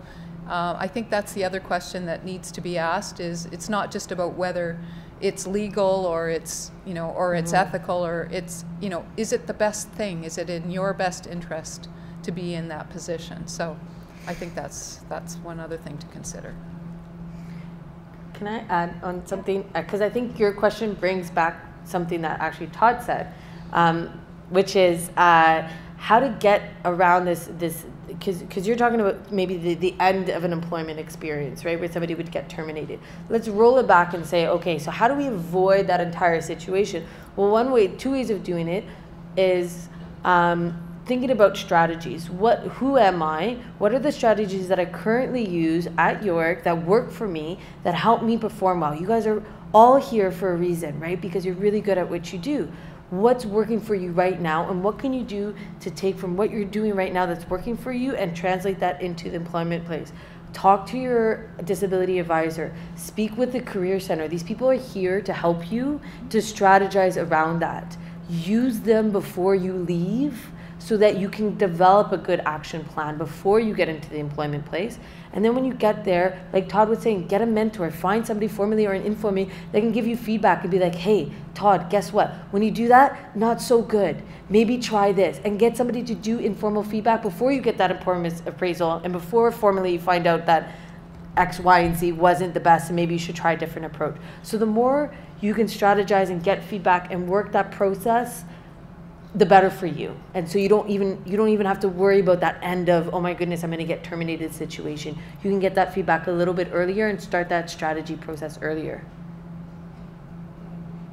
S4: I think that's the other question that needs to be asked. Is it's not just about whether it's legal or it's, you know, or it's ethical, or it's, you know, is it the best thing? Is it in your best interest to be in that position? So I think that's one other thing to consider.
S3: Can I add on something? Because I think your question brings back something that actually Todd said, which is how to get around this because you're talking about maybe the end of an employment experience, right, where somebody would get terminated. Let's roll it back and say, okay, so how do we avoid that entire situation? Well, two ways of doing it is thinking about strategies. Who am I? What are the strategies that I currently use at York that work for me, that help me perform well? You guys are all here for a reason, right? Because you're really good at what you do. What's working for you right now, and what can you do to take from what you're doing right now that's working for you and translate that into the employment place? Talk to your disability advisor. Speak with the Career Center. These people are here to help you to strategize around that. Use them before you leave so that you can develop a good action plan before you get into the employment place. And then when you get there, like Todd was saying, get a mentor, find somebody formally or informally that can give you feedback and be like, hey, Todd, guess what? When you do that, not so good. Maybe try this, and get somebody to do informal feedback before you get that employment appraisal and before formally you find out that X, Y, and Z wasn't the best and maybe you should try a different approach. So the more you can strategize and get feedback and work that process, the better for you. And so you don't even have to worry about that end of, oh my goodness, I'm going to get terminated situation. You can get that feedback a little bit earlier and start that strategy process earlier.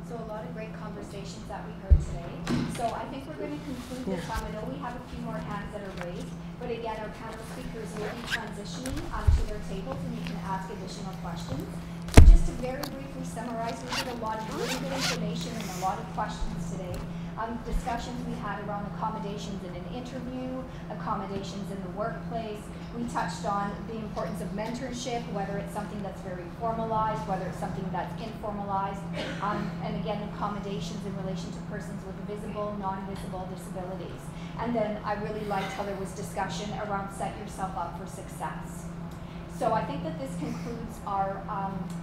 S1: So a lot of great conversations that we heard today. So I think we're going to conclude this time. I know we have a few more hands that are raised, but again, our panel speakers will be transitioning to their tables and you can ask additional questions. So just to very briefly summarize, we had a lot of really good information and a lot of questions today. Discussions we had around accommodations in an interview, accommodations in the workplace. We touched on the importance of mentorship, whether it's something that's very formalized, whether it's something that's informalized, and again, accommodations in relation to persons with visible, non-visible disabilities. And then I really liked how there was discussion around set yourself up for success. So I think that this concludes our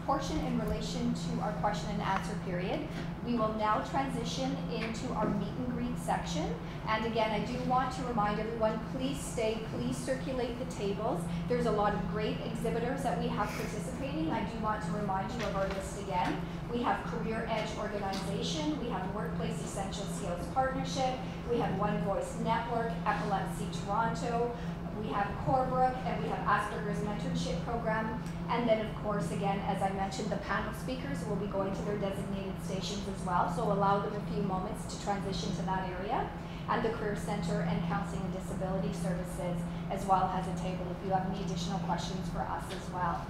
S1: portion in relation to our question and answer period. We will now transition into our meet and greet section. And again, I do want to remind everyone, please stay, please circulate the tables. There's a lot of great exhibitors that we have participating. I do want to remind you of our list again. We have Career Edge Organization, we have Workplace Essential Skills Partnership, we have One Voice Network, Epilepsy Toronto, we have Corbrook, and we have Asperger's Mentorship Program. And then, of course, again, as I mentioned, the panel speakers will be going to their designated stations as well, so allow them a few moments to transition to that area. and the Career Center and Counseling and Disability Services, as well as a table if you have any additional questions for us as well.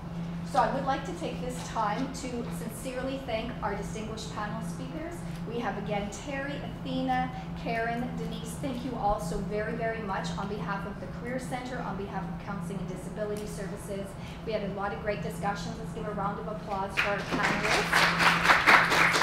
S1: So I would like to take this time to sincerely thank our distinguished panel speakers. We have again Terry, Athena, Karen, Denise. Thank you all so very, very much on behalf of the Career Center, on behalf of Counseling and Disability Services. We had a lot of great discussions. Let's give a round of applause for our panelists.